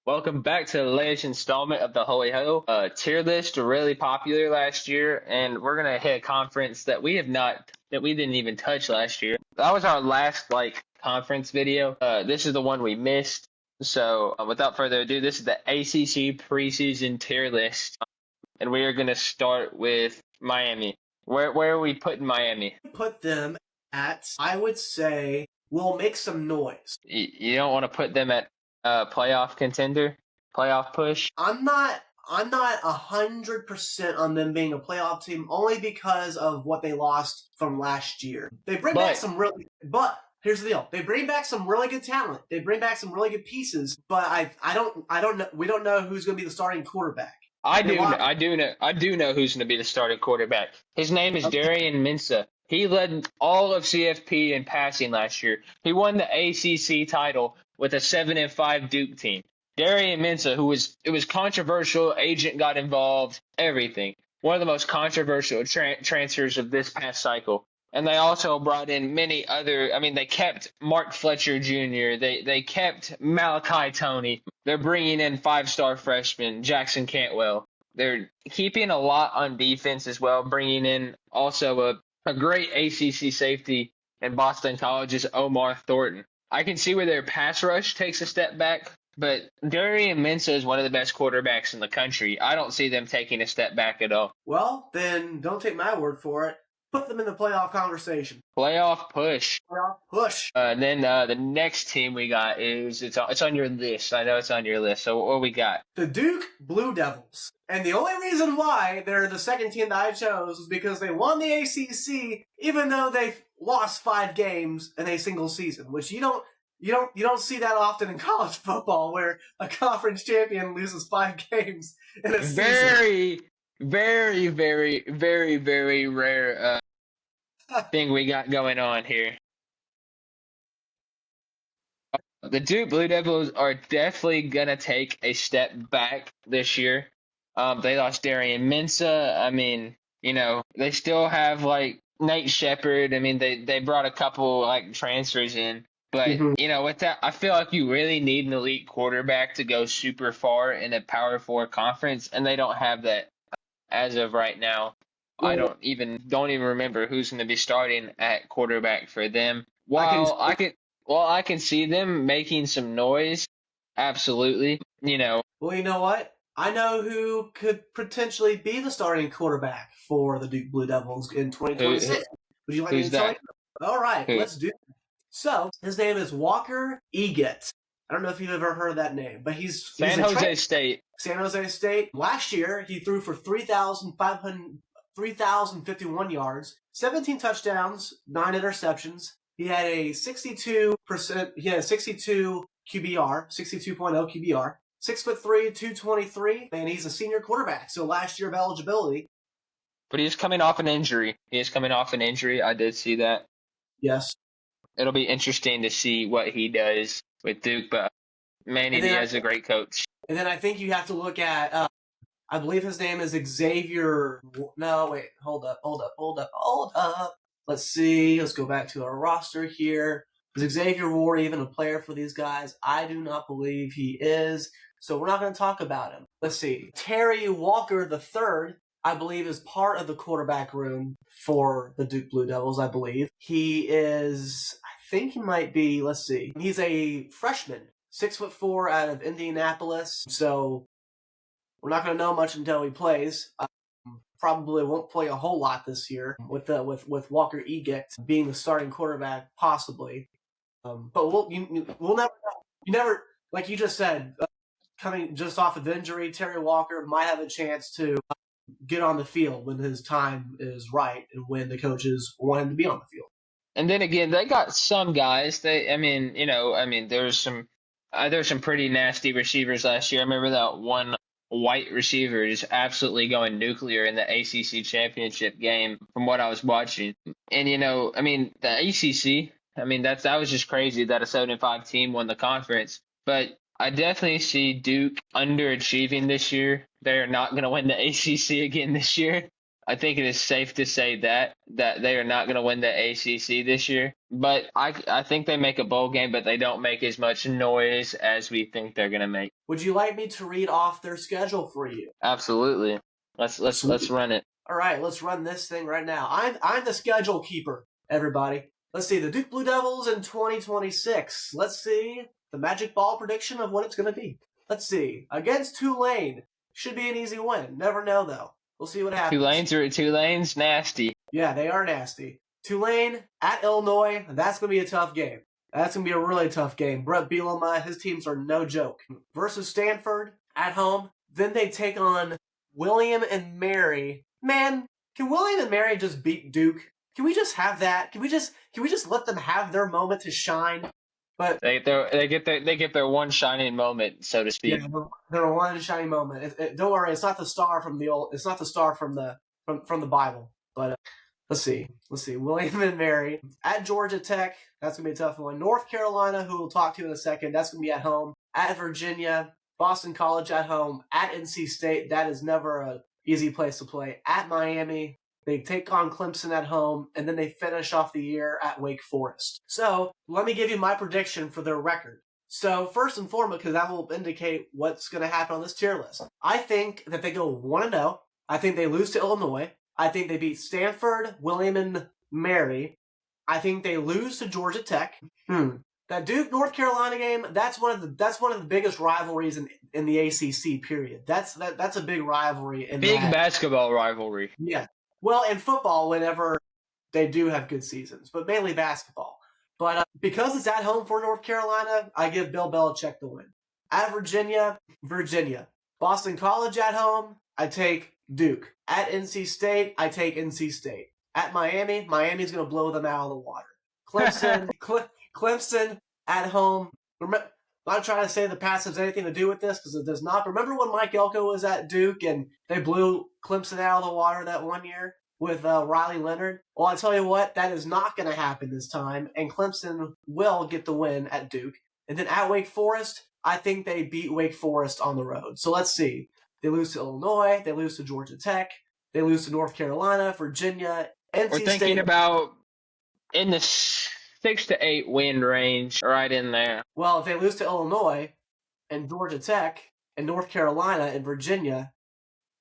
Welcome back to the latest installment of the Holy Ho. Tier list were really popular last year, and we're gonna hit a conference that we didn't even touch last year. That was our last conference video. This is the one we missed. So without further ado, this is the ACC preseason tier list, and we are gonna start with Miami. Where are we putting Miami? Put them at, I would say, we'll make some noise. You don't want to put them at playoff contender, playoff push. I'm not 100% on them being a playoff team, only because of what they lost from last year. They bring back some but here's the deal: they bring back some really good talent. They bring back some really good pieces, but I don't know. We don't know who's going to be the starting quarterback. I do know who's going to be the starting quarterback. His name is Darian Mensah. He led all of CFP in passing last year. He won the ACC title with a 7-5 Duke team. Darian Mensah, it was controversial, agent got involved, everything. One of the most controversial transfers of this past cycle. And they also brought in many other. They kept Mark Fletcher Jr. They kept Malachi Toney. They're bringing in 5-star freshman Jackson Cantwell. They're keeping a lot on defense as well, bringing in also a great ACC safety in Boston College's Omar Thornton. I can see where their pass rush takes a step back, but Darian Mensah is one of the best quarterbacks in the country. I don't see them taking a step back at all. Well, then don't take my word for it. Put them in the playoff conversation. Playoff push. Playoff push. Then the next team we got it's on your list. I know it's on your list. So what we got? The Duke Blue Devils. And the only reason why they're the second team that I chose is because they won the ACC, even though they've lost 5 games in a single season, which you don't see that often in college football, where a conference champion loses 5 games in a season. Very, very, very, very rare thing we got going on here. The Duke Blue Devils are definitely going to take a step back this year. They lost Darian Mensah. They still have Nate Shepard. They brought a couple transfers in. But, with that, I feel like you really need an elite quarterback to go super far in a Power 4 conference, and they don't have that. As of right now, I don't even remember who's going to be starting at quarterback for them. I can see them making some noise. Absolutely. Well, you know what? I know who could potentially be the starting quarterback for the Duke Blue Devils in 2026. Would you like me to tell you? All right, let's do it. So, his name is Walker Eggett. I don't know if you've ever heard of that name, but he's San Jose State. San Jose State. Last year, he threw for 3,051 yards, 17 touchdowns, 9 interceptions. He had a 62 QBR, 62.0 QBR, 6'3", 223, and he's a senior quarterback. So last year of eligibility. But he's coming off an injury. I did see that. Yes. It'll be interesting to see what he does with Duke, but man, he has a great coach. And then I think you have to look at, I believe his name is Xavier. No, wait, hold up. Let's see. Let's go back to our roster here. Is Xavier Ward even a player for these guys? I do not believe he is, so we're not going to talk about him. Let's see. Terry Walker III, I believe, is part of the quarterback room for the Duke Blue Devils, I believe. He is, I think he might be, let's see. He's a freshman, 6'4" out of Indianapolis. So we're not going to know much until he plays. Probably won't play a whole lot this year with Walker Eggett being the starting quarterback, possibly. But we'll never know. You never, like you just said, coming just off of injury, Terry Walker might have a chance to get on the field when his time is right and when the coaches want him to be on the field. And then again, they got some guys. There's some pretty nasty receivers last year. I remember that one white receiver just absolutely going nuclear in the ACC championship game from what I was watching. And the ACC, that was just crazy that a 7-5 team won the conference. But I definitely see Duke underachieving this year. They're not going to win the ACC again this year. I think it is safe to say that they are not going to win the ACC this year. But I think they make a bowl game, but they don't make as much noise as we think they're going to make. Would you like me to read off their schedule for you? Absolutely. Let's run it. All right, let's run this thing right now. I'm the schedule keeper, everybody. Let's see, the Duke Blue Devils in 2026. Let's see the magic ball prediction of what it's going to be. Let's see. Against Tulane. Should be an easy win. Never know, though. We'll see what happens. Tulane's nasty. Yeah, they are nasty. Tulane at Illinois. That's going to be a tough game. That's going to be a really tough game. Brett Bielema, his teams are no joke. Versus Stanford at home. Then they take on William and Mary. Man, can William and Mary just beat Duke? Can we just have that? Can we just let them have their moment to shine? But they get their one shining moment, so to speak. Yeah, their one shining moment. Don't worry, it's not the star from the old. It's not the star from the Bible. But let's see. William and Mary at Georgia Tech. That's gonna be a tough one. North Carolina, who we'll talk to in a second. That's gonna be at home. At Virginia, Boston College at home. At NC State. That is never a easy place to play. At Miami. They take on Clemson at home, and then they finish off the year at Wake Forest. So, let me give you my prediction for their record. So, first and foremost, because that will indicate what's going to happen on this tier list. I think that they go 1-0. I think they lose to Illinois. I think they beat Stanford, William and Mary. I think they lose to Georgia Tech. That Duke North Carolina game, that's one of the biggest rivalries in the ACC period. That's a big rivalry Basketball rivalry. Yeah. Well, in football, whenever they do have good seasons, but mainly basketball. But because it's at home for North Carolina, I give Bill Belichick the win. At Virginia. Boston College at home, I take Duke. At NC State, I take NC State. At Miami's going to blow them out of the water. Clemson at home. I'm not trying to say the past has anything to do with this, because it does not. Remember when Mike Elko was at Duke and they blew Clemson out of the water that one year with Riley Leonard? Well, I tell you what, that is not going to happen this time, and Clemson will get the win at Duke. And then at Wake Forest, I think they beat Wake Forest on the road. So let's see. They lose to Illinois. They lose to Georgia Tech. They lose to North Carolina, Virginia, NC State. We're thinking about in the 6 to 8 win range, right in there. Well, if they lose to Illinois and Georgia Tech and North Carolina and Virginia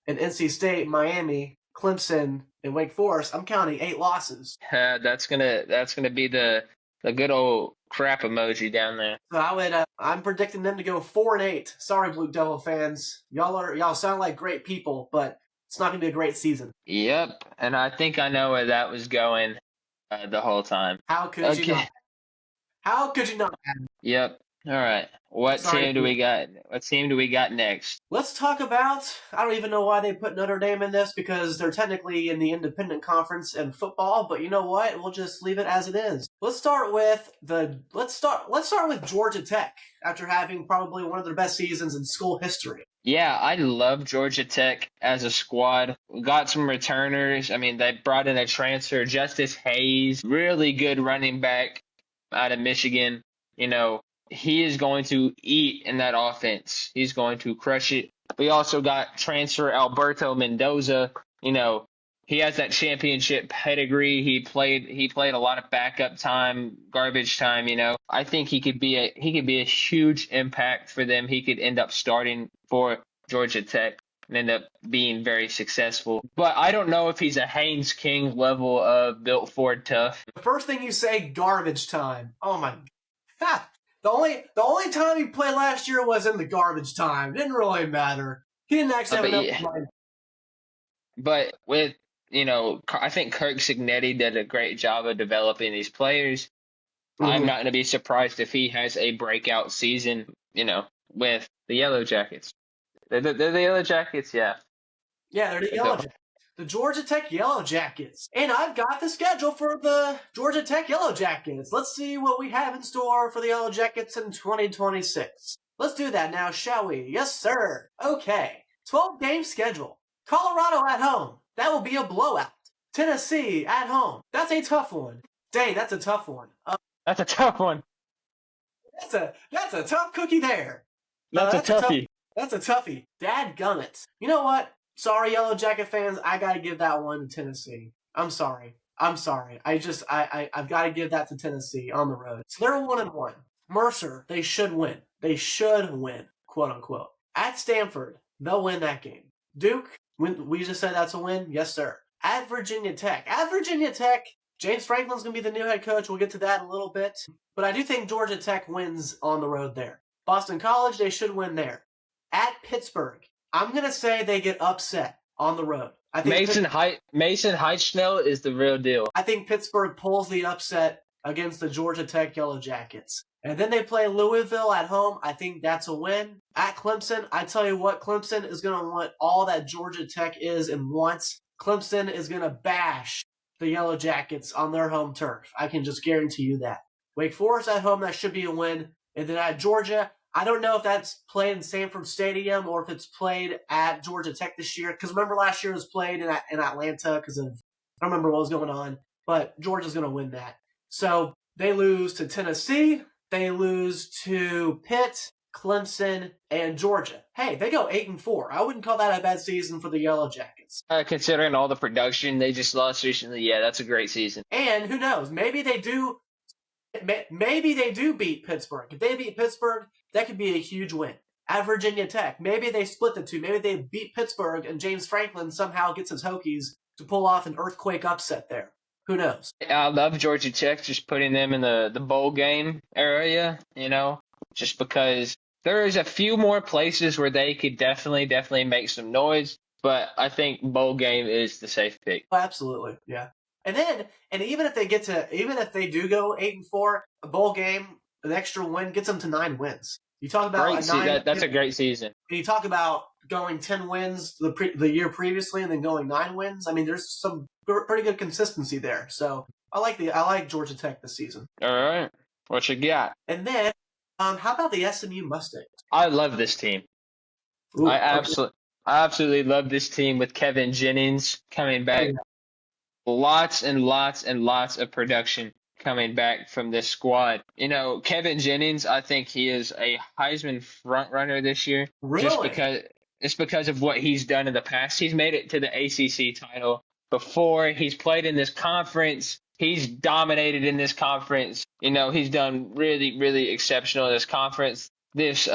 and NC State, Miami, Clemson, and Wake Forest, I'm counting 8 losses. That's gonna be the good old crap emoji down there. So I'm predicting them to go 4-8. Sorry, Blue Devil fans, y'all sound like great people, but it's not gonna be a great season. Yep, and I think I know where that was going. The whole time. How could you not? How could you not? Yep. All right. What team do we got next? Let's talk about, I don't even know why they put Notre Dame in this, because they're technically in the independent conference in football, but you know what? We'll just leave it as it is. Let's start with Georgia Tech, after having probably one of their best seasons in school history. Yeah, I love Georgia Tech as a squad. We got some returners. I mean, they brought in a transfer, Justice Hayes, really good running back out of Michigan. You know, he is going to eat in that offense. He's going to crush it. We also got transfer Alberto Mendoza. You know, he has that championship pedigree. He played a lot of backup time, garbage time, you know. I think he could be a huge impact for them. He could end up starting for Georgia Tech and end up being very successful. But I don't know if he's a Haynes King level of built Ford tough. The first thing you say, garbage time. Oh my God. The only time he played last year was in the garbage time. Didn't really matter. He didn't actually have enough time. But with, you know, I think Kirk Cignetti did a great job of developing these players. Mm-hmm. I'm not going to be surprised if he has a breakout season, you know, with the Yellow Jackets. They're the Yellow Jackets, yeah. Yeah, they're the Yellow Jackets. The Georgia Tech Yellow Jackets. And I've got the schedule for the Georgia Tech Yellow Jackets. Let's see what we have in store for the Yellow Jackets in 2026. Let's do that now, shall we? Yes, sir. Okay. 12-game schedule. Colorado at home. That will be a blowout. Tennessee at home. That's a tough one. Dang, that's a tough one. That's a tough one. That's a tough cookie there. That's a toughie. That's a toughie. Dadgummit. You know what? Sorry, Yellow Jacket fans, I got to give that one to Tennessee. I'm sorry. I've got to give that to Tennessee on the road. So they're 1-1. Mercer, they should win. They should win, quote unquote. At Stanford, they'll win that game. Duke, we just said that's a win. Yes, sir. At Virginia Tech, James Franklin's going to be the new head coach. We'll get to that in a little bit. But I do think Georgia Tech wins on the road there. Boston College, they should win there. At Pittsburgh, I'm going to say they get upset on the road. I think Mason Heitschnell is the real deal. I think Pittsburgh pulls the upset against the Georgia Tech Yellow Jackets. And then they play Louisville at home. I think that's a win. At Clemson, I tell you what, Clemson is going to want all that Georgia Tech is and wants. Clemson is going to bash the Yellow Jackets on their home turf. I can just guarantee you that. Wake Forest at home, that should be a win. And then at Georgia, I don't know if that's played in Sanford Stadium or if it's played at Georgia Tech this year. Because remember last year it was played in Atlanta because of, I don't remember what was going on. But Georgia's going to win that. So they lose to Tennessee. They lose to Pitt, Clemson, and Georgia. Hey, they go 8-4. I wouldn't call that a bad season for the Yellow Jackets. Considering all the production they just lost recently, yeah, that's a great season. And who knows? Maybe they do beat Pittsburgh. If they beat Pittsburgh, that could be a huge win. At Virginia Tech, maybe they split the two. Maybe they beat Pittsburgh and James Franklin somehow gets his Hokies to pull off an earthquake upset there. Who knows? I love Georgia Tech, just putting them in the bowl game area, just because there's a few more places where they could definitely make some noise, but I think bowl game is the safe pick. Oh, absolutely, yeah. And even if they do go 8-4, a bowl game, an extra win gets them to 9 wins. You talk about that's a great season. And you talk about going 10 wins the year previously and then going 9 wins. I mean, there's some pretty good consistency there. So I like Georgia Tech this season. All right, what you got? And then, how about the SMU Mustangs? I love this team. Ooh, I absolutely love this team with Kevin Jennings coming back. Lots and lots and lots of production coming back from this squad. Kevin Jennings, I think he is a Heisman front runner this year. Really? Just because of what he's done in the past. He's made it to the ACC title before. He's played in this conference. He's dominated in this conference. He's done really, really exceptional in this conference. This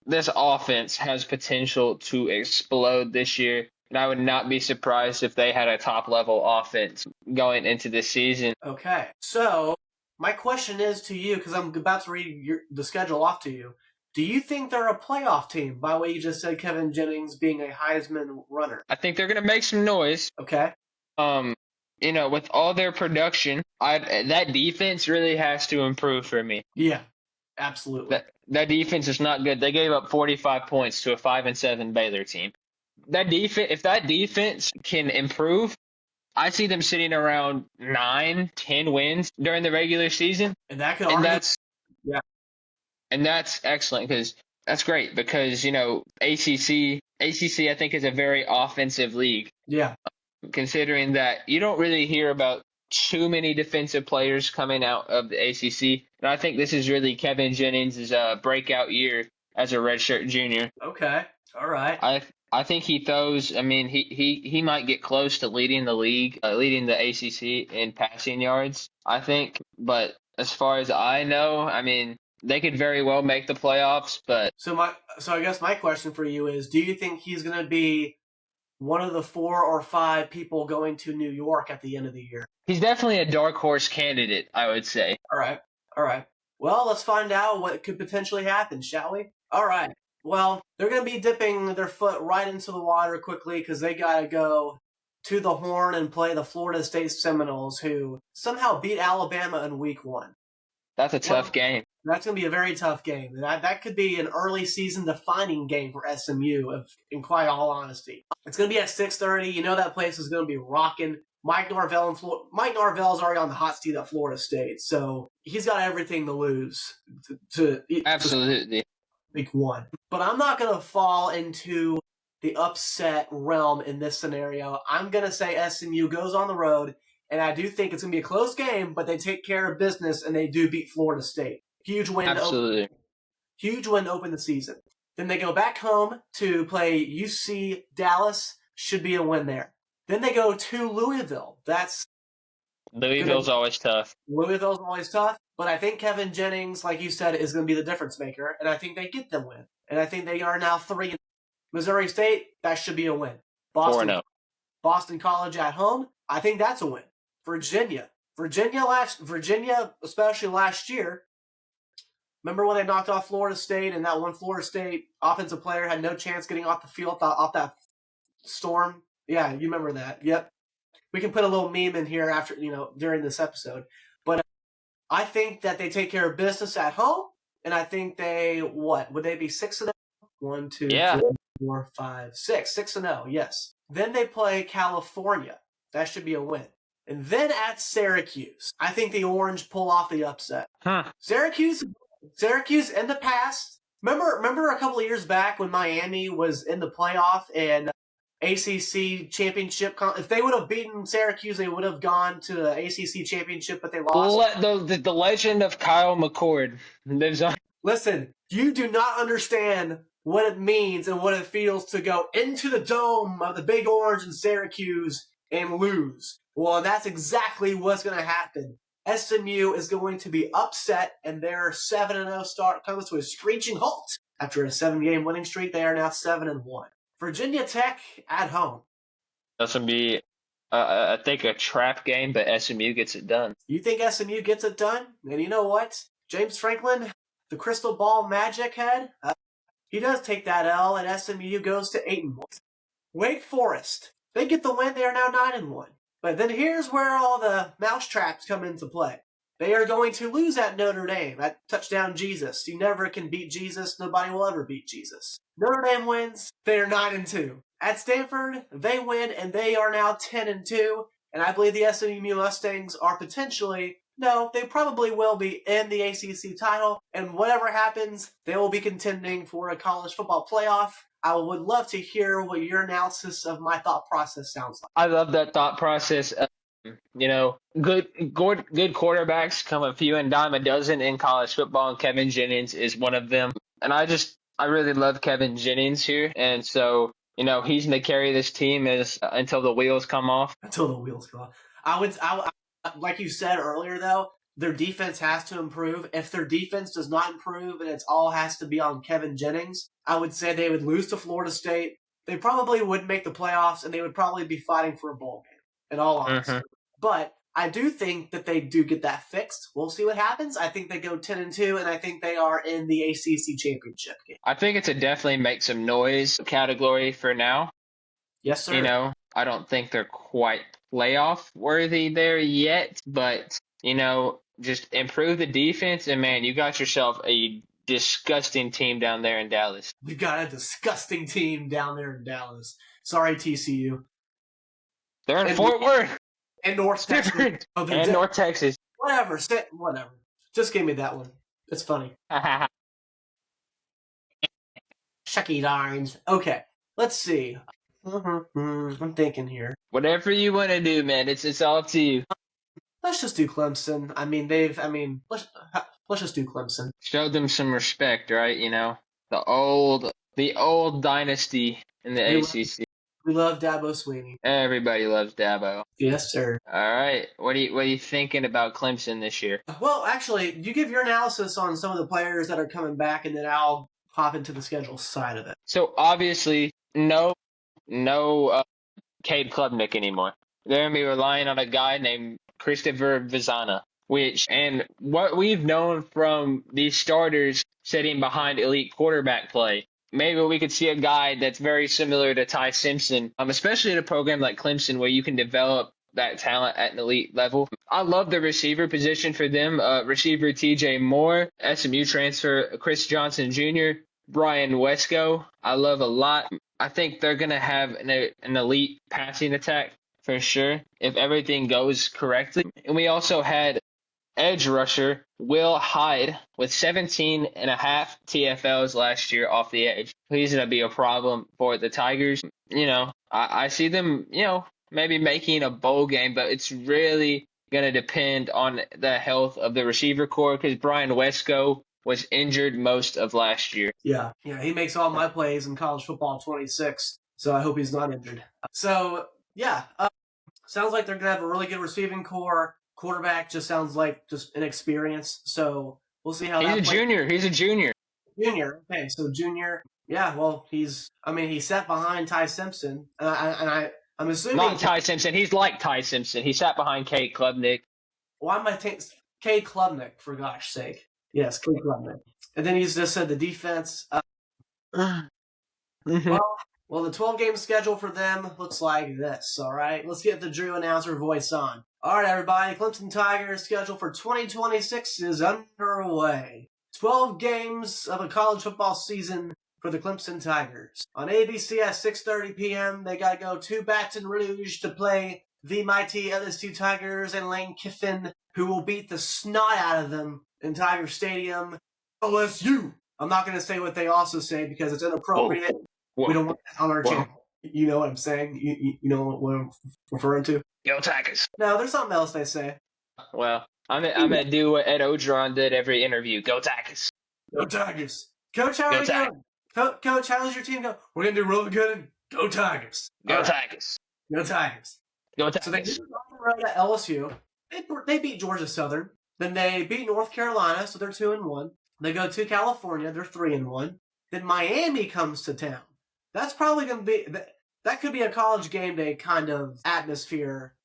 offense has potential to explode this year. And I would not be surprised if they had a top-level offense going into this season. Okay, so my question is to you, because I'm about to read the schedule off to you. Do you think they're a playoff team, by what you just said, Kevin Jennings being a Heisman runner? I think they're going to make some noise. Okay. With all their production, that defense really has to improve for me. Yeah, absolutely. That defense is not good. They gave up 45 points to a 5-7 Baylor team. If that defense can improve, I see them sitting around 9-10 wins during the regular season. And that could And that's excellent that's great because, ACC I think is a very offensive league. Yeah. Considering that you don't really hear about too many defensive players coming out of the ACC. And I think this is really Kevin Jennings' breakout year as a redshirt junior. Okay. All right. I think he throws. I mean, he might get close to leading the league, leading the ACC in passing yards. I think, but as far as I know, I mean, they could very well make the playoffs. But so I guess my question for you is: do you think he's going to be one of the 4 or 5 people going to New York at the end of the year? He's definitely a dark horse candidate, I would say. All right. Well, let's find out what could potentially happen, shall we? All right. Well, they're going to be dipping their foot right into the water quickly because they got to go to the Horn and play the Florida State Seminoles, who somehow beat Alabama in Week 1. That's a tough game. That's going to be a very tough game. That could be an early season defining game for SMU, in quite all honesty. It's going to be at 6:30. That place is going to be rocking. Mike Norvell's already on the hot seat at Florida State, so he's got everything to lose. Absolutely. Week 1. But I'm not going to fall into the upset realm in this scenario. I'm going to say SMU goes on the road, and I do think it's going to be a close game, but they take care of business, and they do beat Florida State. Huge win. Absolutely. Huge win to open the season. Then they go back home to play UC Dallas, should be a win there. Then they go to Louisville. Louisville's always tough. Louisville's always tough, but I think Kevin Jennings, like you said, is going to be the difference maker, and I think they get the win. And I think they are now 3. Missouri State, that should be a win. 4-0. Boston College at home, I think that's a win. Virginia, especially last year. Remember when they knocked off Florida State, and that one Florida State offensive player had no chance getting off the field off that storm? Yeah, you remember that. Yep. We can put a little meme in here after, during this episode. But I think that they take care of business at home, and I think would they be 6-0? 1, 2, 3, 4, 5, 6. 6-0, yes. Then they play California. That should be a win. And then at Syracuse, I think the Orange pull off the upset. Syracuse in the past. Remember a couple of years back when Miami was in the playoff and ACC championship? If they would have beaten Syracuse, they would have gone to the ACC championship, but they lost. The legend of Kyle McCord lives on. Listen, you do not understand what it means and what it feels to go into the dome of the Big Orange in Syracuse and lose. Well, that's exactly what's going to happen. SMU is going to be upset, and their 7-0 start comes to a screeching halt. After a 7-game winning streak, they are now 7-1. Virginia Tech at home. That's going to be, I think, a trap game, but SMU gets it done. You think SMU gets it done? And you know what? James Franklin, the crystal ball magic head, he does take that L, and SMU goes to 8-1. Wake Forest, they get the win. They are now 9-1. But then here's where all the mousetraps come into play. They are going to lose at Notre Dame, at Touchdown Jesus. You never can beat Jesus. Nobody will ever beat Jesus. Notre Dame wins. They are 9-2. At Stanford, they win, and they are now 10-2. And I believe the SMU Mustangs are they probably will be in the ACC title. And whatever happens, they will be contending for a college football playoff. I would love to hear what your analysis of my thought process sounds like. I love that thought process. Good quarterbacks come a few and dime a dozen in college football, and Kevin Jennings is one of them. And I really love Kevin Jennings here, and so he's going to carry this team until the wheels come off. Until the wheels come off. I like you said earlier, though, their defense has to improve. If their defense does not improve and it all has to be on Kevin Jennings, I would say they would lose to Florida State. They probably wouldn't make the playoffs, and they would probably be fighting for a bowl game, in all honesty. Mm-hmm. But I do think that they do get that fixed. We'll see what happens. I think they go 10-2, and I think they are in the ACC championship game. I think it's a definitely make some noise category for now. Yes, sir. I don't think they're quite playoff worthy there yet, but just improve the defense, and man, you got yourself a disgusting team down there in Dallas. You got a disgusting team down there in Dallas. Sorry, TCU. They're in Fort Worth. And North Texas. North Texas. Whatever. Just give me that one. It's funny. Shucky darns. Okay, let's see. I'm thinking here. Whatever you want to do, man. It's all up to you. Let's just do Clemson. Let's just do Clemson. Show them some respect, right? The old dynasty in the ACC. We love Dabo Swinney. Everybody loves Dabo. Yes, sir. All right. What are you thinking about Clemson this year? Well, actually, you give your analysis on some of the players that are coming back, and then I'll hop into the schedule side of it. So obviously, no Cade Klubnik anymore. They're going to be relying on a guy named Christopher Vizana, and what we've known from these starters sitting behind elite quarterback play, maybe we could see a guy that's very similar to Ty Simpson, especially in a program like Clemson where you can develop that talent at an elite level. I love the receiver position for them. Receiver TJ Moore, SMU transfer Chris Johnson Jr., Brian Wesco, I love a lot. I think they're going to have an elite passing attack for sure if everything goes correctly. And we also had edge rusher Will Hyde with 17 and a half TFLs last year off the edge. He's going to be a problem for the Tigers. I see them, maybe making a bowl game, but it's really going to depend on the health of the receiver core because Brian Wesco was injured most of last year. Yeah, he makes all my plays in college football 26. So I hope he's not injured. So, yeah. Sounds like they're going to have a really good receiving core. Quarterback just sounds like just inexperienced. So we'll see how He's that a plays. junior. He's a junior. Junior. Okay, so junior. Yeah, well, he sat behind Ty Simpson. I'm assuming. Not Ty Simpson. He's like Ty Simpson. He sat behind Kate Klubnik. Why am I taking Cade Klubnik, for gosh sake? Yes, Cade Klubnik. And then he's just said the defense. Mm-hmm. Well, the 12-game schedule for them looks like this, all right? Let's get the Drew announcer voice on. All right, everybody, Clemson Tigers schedule for 2026 is underway. 12 games of a college football season for the Clemson Tigers. On ABC at 6:30 p.m., they got to go to Baton Rouge to play the mighty LSU Tigers and Lane Kiffin, who will beat the snot out of them in Tiger Stadium. LSU! I'm not going to say what they also say because it's inappropriate. Whoa. We don't want that on our channel. You know what I'm saying? You know what I'm referring to? Go Tigers. No, there's something else they say. Well, I'm gonna do what Ed Ogeron did every interview. Go Tigers. Go Tigers. Coach, how are you doing? Coach, how's your team go? We're going to do really good. And go Tigers. Go Tigers. Go Tigers. Go Tigers. So they go on the road at LSU. They beat Georgia Southern. Then they beat North Carolina, so they're 2-1. They go to California, they're 3-1. Then Miami comes to town. That's probably going to be that could be a college game day kind of atmosphere.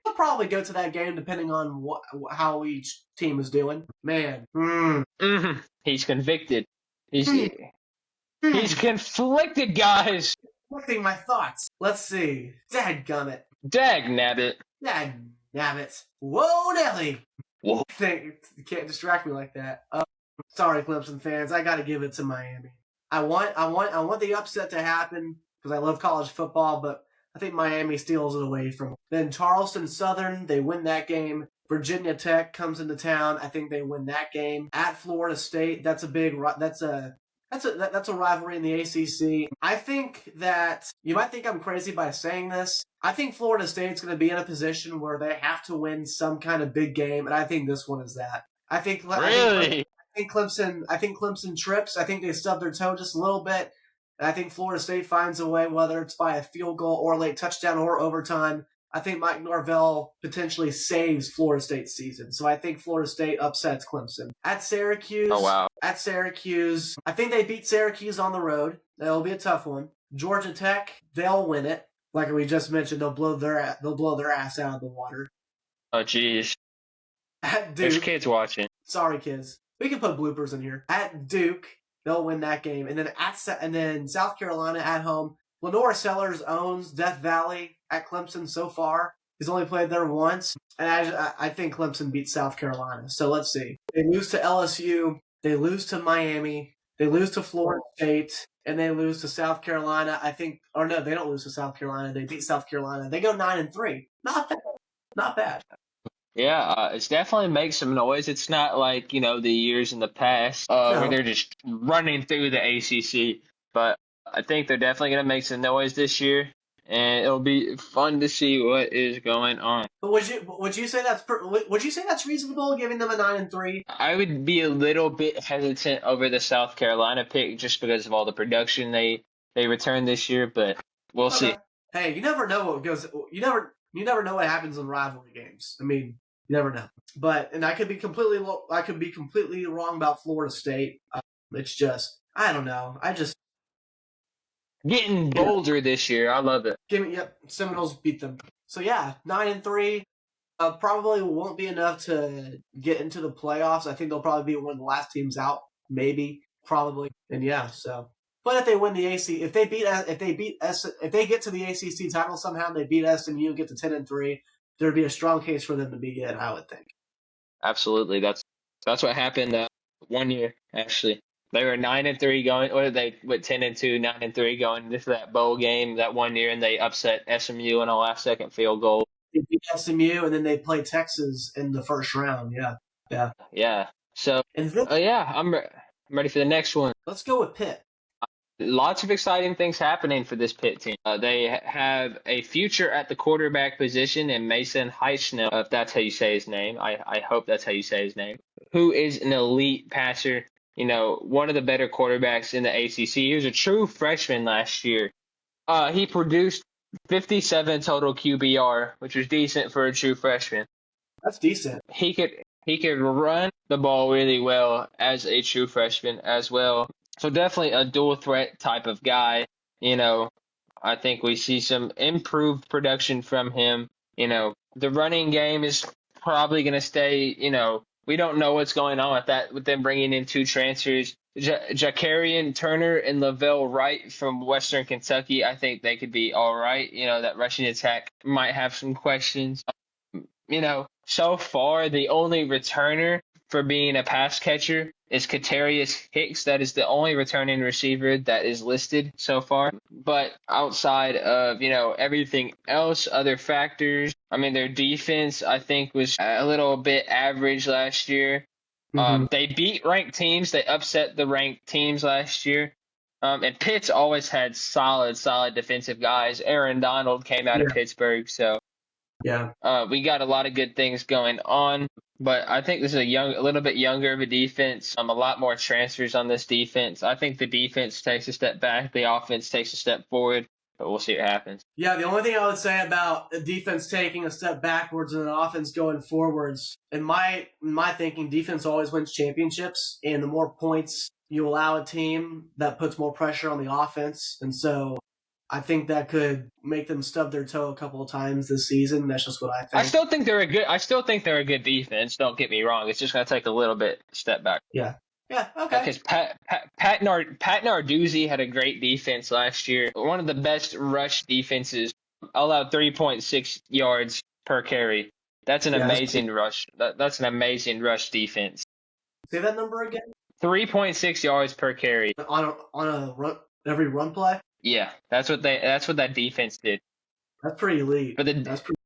They'll probably go to that game depending on how each team is doing. Man, Mm-hmm. He's convicted. He's conflicted, guys. Conflicting my thoughts. Let's see. Dadgummit. Dagnabbit. Dagnabbit. Whoa, Nelly. Whoa. You can't distract me like that. Sorry, Clemson fans. I got to give it to Miami. I want the upset to happen because I love college football, but I think Miami steals it away from them. Then Charleston Southern, they win that game. Virginia Tech comes into town. I think they win that game. At Florida State, that's a rivalry in the ACC. I think that you might think I'm crazy by saying this. I think Florida State's going to be in a position where they have to win some kind of big game, and I think this one is that. I think Clemson trips. I think they stub their toe just a little bit. And I think Florida State finds a way, whether it's by a field goal or a late touchdown or overtime. I think Mike Norvell potentially saves Florida State's season. So I think Florida State upsets Clemson. At Syracuse. Oh, wow. At Syracuse. I think they beat Syracuse on the road. That'll be a tough one. Georgia Tech, they'll win it. Like we just mentioned, they'll blow their ass out of the water. Oh, jeez. At Duke. There's kids watching. Sorry, kids. We can put bloopers in here. At Duke, they'll win that game. And then South Carolina at home. Lenore Sellers owns Death Valley at Clemson so far. He's only played there once. And I think Clemson beats South Carolina. So let's see. They lose to LSU. They lose to Miami. They lose to Florida State. And they lose to South Carolina. They don't lose to South Carolina. They beat South Carolina. They go 9-3. Not bad. Not bad. Yeah, it's definitely makes some noise. It's not like, the years in the past where they're just running through the ACC. But I think they're definitely going to make some noise this year, and it'll be fun to see what is going on. But would you say that's reasonable, giving them a 9-3? I would be a little bit hesitant over the South Carolina pick just because of all the production they returned this year, but we'll see. Hey, you never know what goes. You never know what happens in rivalry games. I mean, you never know. And I could be completely wrong about Florida State. It's just I don't know. Getting bolder this year. I love it. Seminoles beat them. So yeah, 9-3. Probably won't be enough to get into the playoffs. I think they'll probably be one of the last teams out, maybe, probably. And yeah, so. But if they win the AC, if they get to the ACC title somehow, and they beat SMU, get to 10-3, there'd be a strong case for them to be in, I would think. Absolutely, that's what happened 1 year actually. They were 9-3 going. What did they? With 10-2, 9-3 going into that bowl game that 1 year, and they upset SMU in a last-second field goal. They beat SMU, and then they played Texas in the first round. Yeah. So, I'm ready for the next one. Let's go with Pitt. Lots of exciting things happening for this Pitt team. They have a future at the quarterback position in Mason Heitschnell, if that's how you say his name. I hope that's how you say his name. Who is an elite passer. One of the better quarterbacks in the ACC. He was a true freshman last year. He produced 57 total QBR, which was decent for a true freshman. That's decent. He could run the ball really well as a true freshman as well. So definitely a dual threat type of guy. You know, I think we see some improved production from him. The running game is probably going to stay. We don't know what's going on with that, with them bringing in two transfers. Jacarian Turner and Lavelle Wright from Western Kentucky. I think they could be all right. That rushing attack might have some questions. So far, the only returner for being a pass catcher is Katarius Hicks. That is the only returning receiver that is listed so far. But outside of, everything else, other factors, their defense, I think, was a little bit average last year. They beat ranked teams. They upset the ranked teams last year. And Pitt's always had solid defensive guys. Aaron Donald came out of Pittsburgh, so yeah. we got a lot of good things going on, but I think this is a little bit younger of a defense. A lot more transfers on this defense. I think the defense takes a step back, the offense takes a step forward, but we'll see what happens. Yeah, the only thing I would say about a defense taking a step backwards and an offense going forwards, in my thinking, defense always wins championships, and the more points you allow a team, that puts more pressure on the offense, and so I think that could make them stub their toe a couple of times this season. That's just what I think. I still think they're a good defense. Don't get me wrong. It's just going to take a little bit step back. Yeah. Yeah. Okay. Because Pat Narduzzi had a great defense last year. One of the best rush defenses. Allowed 3.6 yards per carry. That's an amazing rush. That's an amazing rush defense. Say that number again. 3.6 yards per carry on a run, every run play. Yeah, that's what that defense did. That's pretty elite. But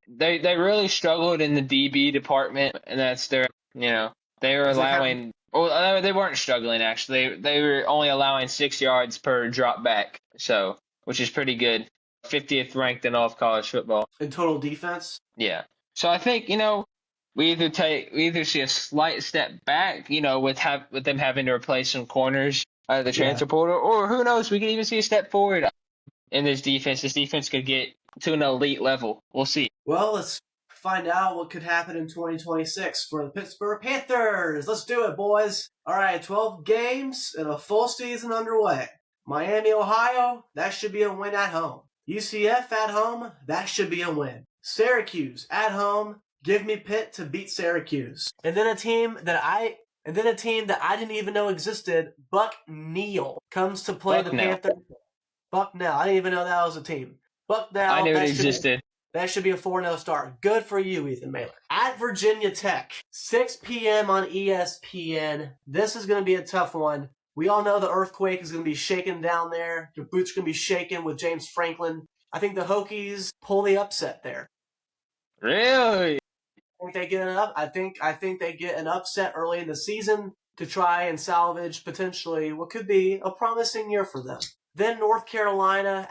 they really struggled in the DB department, and that's they were allowing. Well, they weren't struggling actually. They were only allowing 6 yards per drop back, so which is pretty good. 50th ranked in all of college football. In total defense. Yeah. So I think we either see a slight step back, with them having to replace some corners out of the transfer portal, or who knows, we could even see a step forward in this defense. This defense could get to an elite level. We'll see. Well, let's find out what could happen in 2026 for the Pittsburgh Panthers. Let's do it, boys. All right, 12 games and a full season underway. Miami, Ohio, that should be a win at home. UCF at home, that should be a win. Syracuse at home, give me Pitt to beat Syracuse. And then a team that I didn't even know existed, Bucknell, comes to play the Panthers. Bucknell, I didn't even know that was a team. Bucknell, I knew it existed. That should be a 4-0 start. Good for you, Ethan Mailer. At Virginia Tech, 6 p.m. on ESPN. This is going to be a tough one. We all know the earthquake is going to be shaking down there. Your boots are going to be shaking with James Franklin. I think the Hokies pull the upset there. Really? I think they get an upset early in the season to try and salvage potentially what could be a promising year for them. Then North Carolina,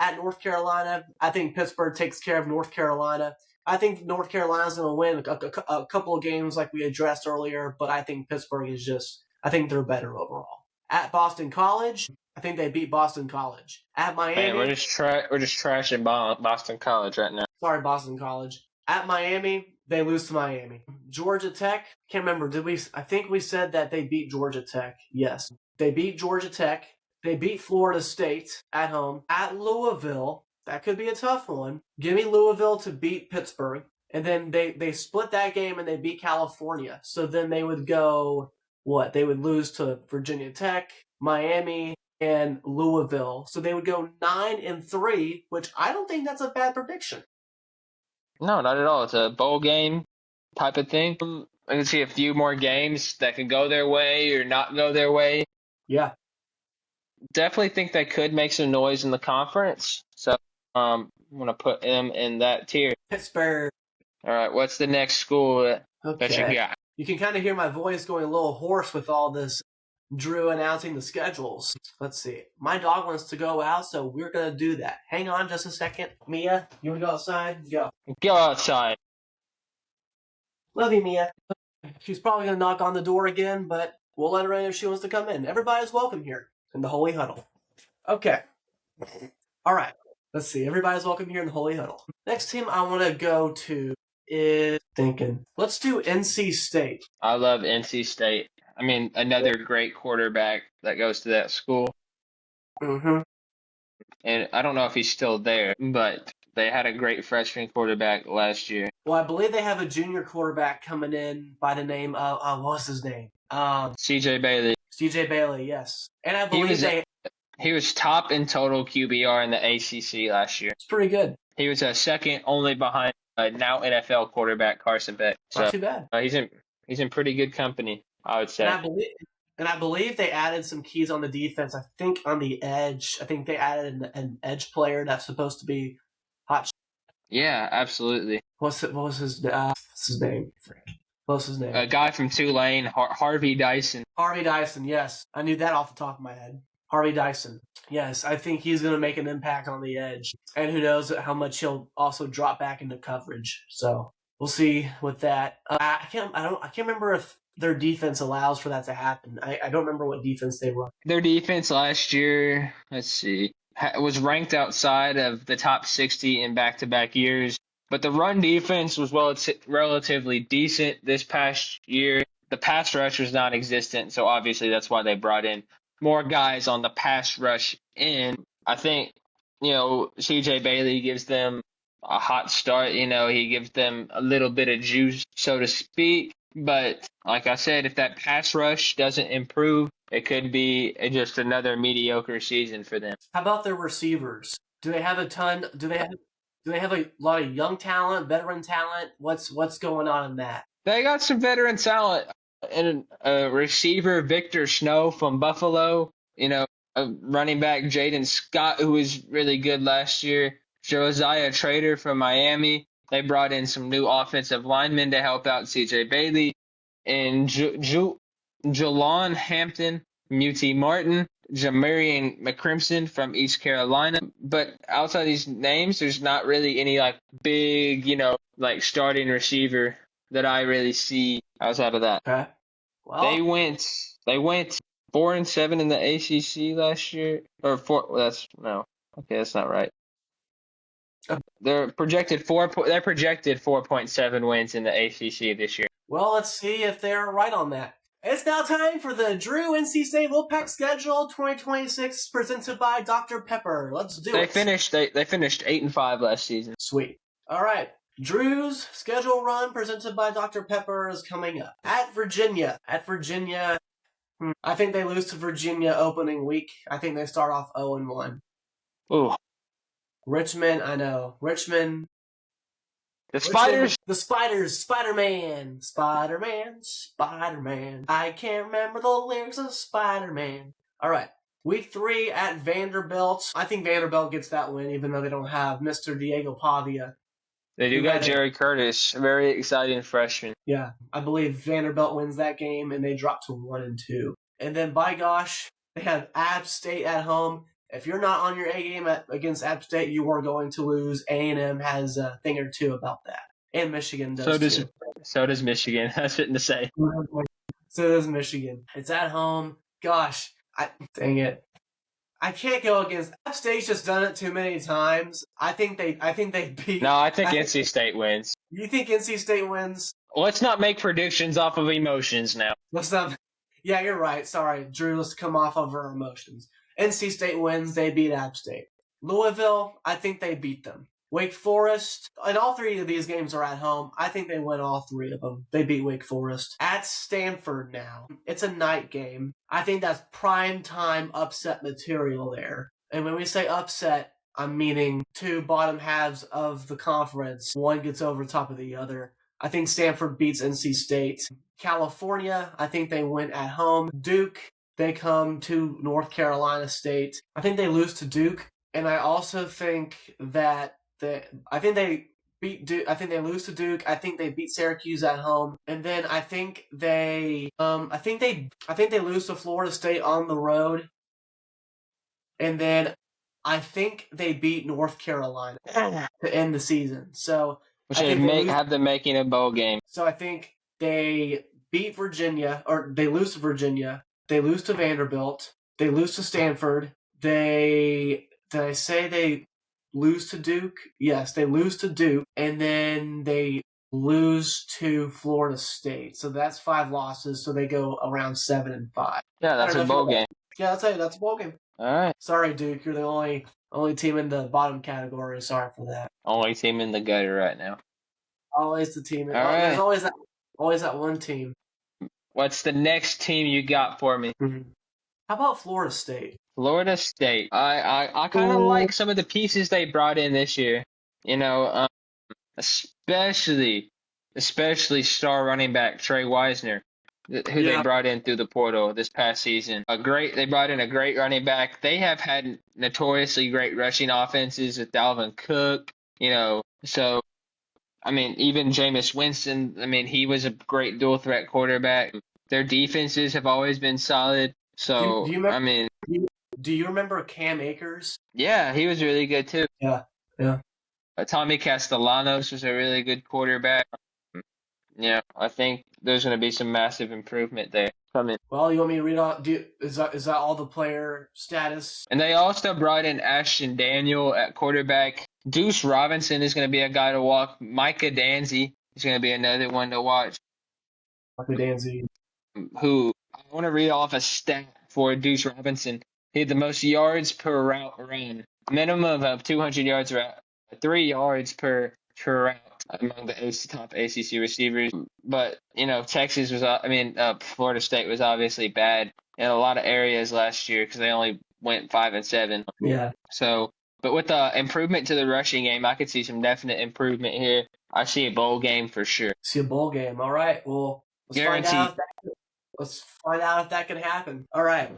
I think Pittsburgh takes care of North Carolina. I think North Carolina's going to win a couple of games like we addressed earlier, but I think Pittsburgh I think they're better overall. At Boston College, I think they beat Boston College. At Miami, man, we're just trashing Boston College right now. Sorry, Boston College. At Miami, they lose to Miami. Georgia Tech, can't remember. I think we said that they beat Georgia Tech. Yes, they beat Georgia Tech. They beat Florida State at home. At Louisville, that could be a tough one. Give me Louisville to beat Pittsburgh. And then they split that game and they beat California. So then they would go, they would lose to Virginia Tech, Miami, and Louisville. So they would go 9-3, which I don't think that's a bad prediction. No, not at all. It's a bowl game type of thing. I can see a few more games that can go their way or not go their way. Yeah. Definitely think they could make some noise in the conference. So I'm going to put them in that tier. Pittsburgh. All right, what's the next school that you got? You can kind of hear my voice going a little hoarse with all this Drew announcing the schedules. Let's see. My dog wants to go out, so we're going to do that. Hang on just a second. Mia, you want to go outside? Go. Go outside. Love you, Mia. She's probably going to knock on the door again, but we'll let her in if she wants to come in. Everybody's welcome here in the Holy Huddle. Okay. All right. Let's see. Everybody's welcome here in the Holy Huddle. Next team I want to go to is thinking. Let's do NC State. I love NC State. I mean, another great quarterback that goes to that school. Mm-hmm. And I don't know if he's still there, but they had a great freshman quarterback last year. Well, I believe they have a junior quarterback coming in by the name of what's his name? CJ Bailey. CJ Bailey, yes. And I believe he was top in total QBR in the ACC last year. It's pretty good. He was a second only behind now NFL quarterback Carson Beck. So not too bad. He's in pretty good company, I would say. And I believe they added some keys on the defense. I think on the edge. I think they added an edge player that's supposed to be hot. Yeah, absolutely. What was his name? What was his name? A guy from Tulane, Harvey Dyson. Harvey Dyson, yes. I knew that off the top of my head. Harvey Dyson. Yes, I think he's going to make an impact on the edge. And who knows how much he'll also drop back into coverage. So we'll see with that. I can't remember if their defense allows for that to happen. I don't remember what defense they run. Their defense last year, let's see, was ranked outside of the top 60 in back-to-back years. But the run defense was relatively decent this past year. The pass rush was non-existent, so obviously that's why they brought in more guys on the pass rush end. I think, CJ Bailey gives them a hot start. He gives them a little bit of juice, so to speak. But like I said, if that pass rush doesn't improve, it could be just another mediocre season for them. How about their receivers? Do they have a ton? Do they have a lot of young talent, veteran talent? What's going on in that? They got some veteran talent. And a receiver, Victor Snow from Buffalo, a running back, Jaden Scott, who was really good last year, Josiah Trader from Miami. They brought in some new offensive linemen to help out CJ Bailey, and Jalon Hampton, Muti Martin, Jamarian McCrimson from East Carolina. But outside these names, there's not really any big, starting receiver that I really see outside of that. Okay. Well, they went 4-7 in the ACC last year, or 4. That's not right. They're projected 4.7 wins in the ACC this year. Well, let's see if they're right on that. It's now time for the Drew NC State Wolfpack schedule 2026 presented by Dr. Pepper. Let's do it. They finished 8-5 last season. Sweet. All right. Drew's schedule run presented by Dr. Pepper is coming up. At Virginia, I think they lose to Virginia opening week. I think they start off 0-1. Ooh. Richmond, I know. Richmond. The Spiders. The Spiders. Spider-Man. I can't remember the lyrics of Spider-Man. All right. Week 3 at Vanderbilt. I think Vanderbilt gets that win, even though they don't have Mr. Diego Pavia. They do got Jerry Curtis, a very exciting freshman. Yeah, I believe Vanderbilt wins that game, and they drop to 1-2. And then, by gosh, they have App State at home. If you're not on your A game against App State, you are going to lose. A&M has a thing or two about that, and Michigan does too. So does Michigan. I was fitting to say. So does Michigan. It's at home. Gosh, dang it. I can't go against App State's just done it too many times. I think they beat. No, I think NC State wins. You think NC State wins? Let's not make predictions off of emotions now. Let's not. Yeah, you're right. Sorry, Drew. Let's come off of our emotions. NC State wins. They beat App State. Louisville, I think they beat them. Wake Forest, and all 3 of these games are at home. I think they win all 3 of them. They beat Wake Forest. At Stanford now. It's a night game. I think that's prime time upset material there. And when we say upset, I'm meaning 2 bottom halves of the conference. One gets over top of the other. I think Stanford beats NC State. California, I think they win at home. Duke, they come to North Carolina State. I think they lose to Duke. And I also think that I think they beat Duke. I think they lose to Duke. I think they beat Syracuse at home, and then I think they lose to Florida State on the road, and then I think they beat North Carolina to end the season. So which have them making a bowl game. So I think they beat Virginia, or they lose to Virginia. They lose to Vanderbilt. They lose to Stanford. Did I say they lose to Duke. Yes, they lose to Duke, and then they lose to Florida State. So that's 5 losses. So they go around 7-5. Yeah, that's a bowl game. Yeah, I'll tell you, that's a bowl game. All right. Sorry, Duke, you're the only team in the bottom category. Sorry for that. Only team in the gutter right now. Always the team. All right. There's always that one team. What's the next team you got for me? Mm-hmm. How about Florida State? Florida State. I kind of like some of the pieces they brought in this year. You know, especially star running back Trey Wisner, who they brought in through the portal this past season. They brought in a great running back. They have had notoriously great rushing offenses with Dalvin Cook. You know, so I mean, even Jameis Winston. I mean, he was a great dual threat quarterback. Their defenses have always been solid. So do you remember, I mean, do you remember Cam Akers? Yeah, he was really good too. Yeah. Tommy Castellanos was a really good quarterback. Yeah, I think there's going to be some massive improvement there coming. Well, you want me to read on? Is that all the player status? And they also brought in Ashton Daniel at quarterback. Deuce Robinson is going to be a guy to watch. Micah Danzy is going to be another one to watch. Micah Danzy. Who, I want to read off a stat for Deuce Robinson. He had the most yards per route run. Minimum of 200 yards route. 3 yards per route among the top ACC receivers. But, you know, Florida State was obviously bad in a lot of areas last year because they only went 5-7. Yeah. So, but with the improvement to the rushing game, I could see some definite improvement here. I see a bowl game for sure. See a bowl game. All right. Well, let's find out if that can happen. All right.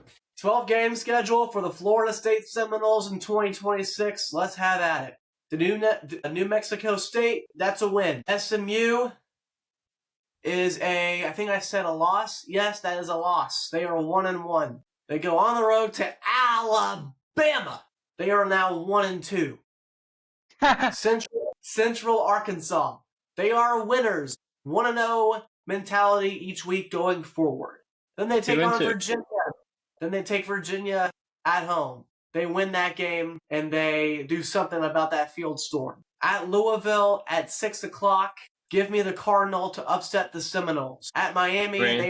12-game schedule for the Florida State Seminoles in 2026. Let's have at it. The New Mexico State, that's a win. SMU is I think I said a loss. Yes, that is a loss. They are 1-1. They go on the road to Alabama. They are now 1-2. Central Arkansas. They are winners. 1-0 mentality each week going forward. Then they take on Virginia. Then they take Virginia at home. They win that game, and they do something about that field storm. At Louisville at 6 o'clock, give me the Cardinal to upset the Seminoles. At Miami, they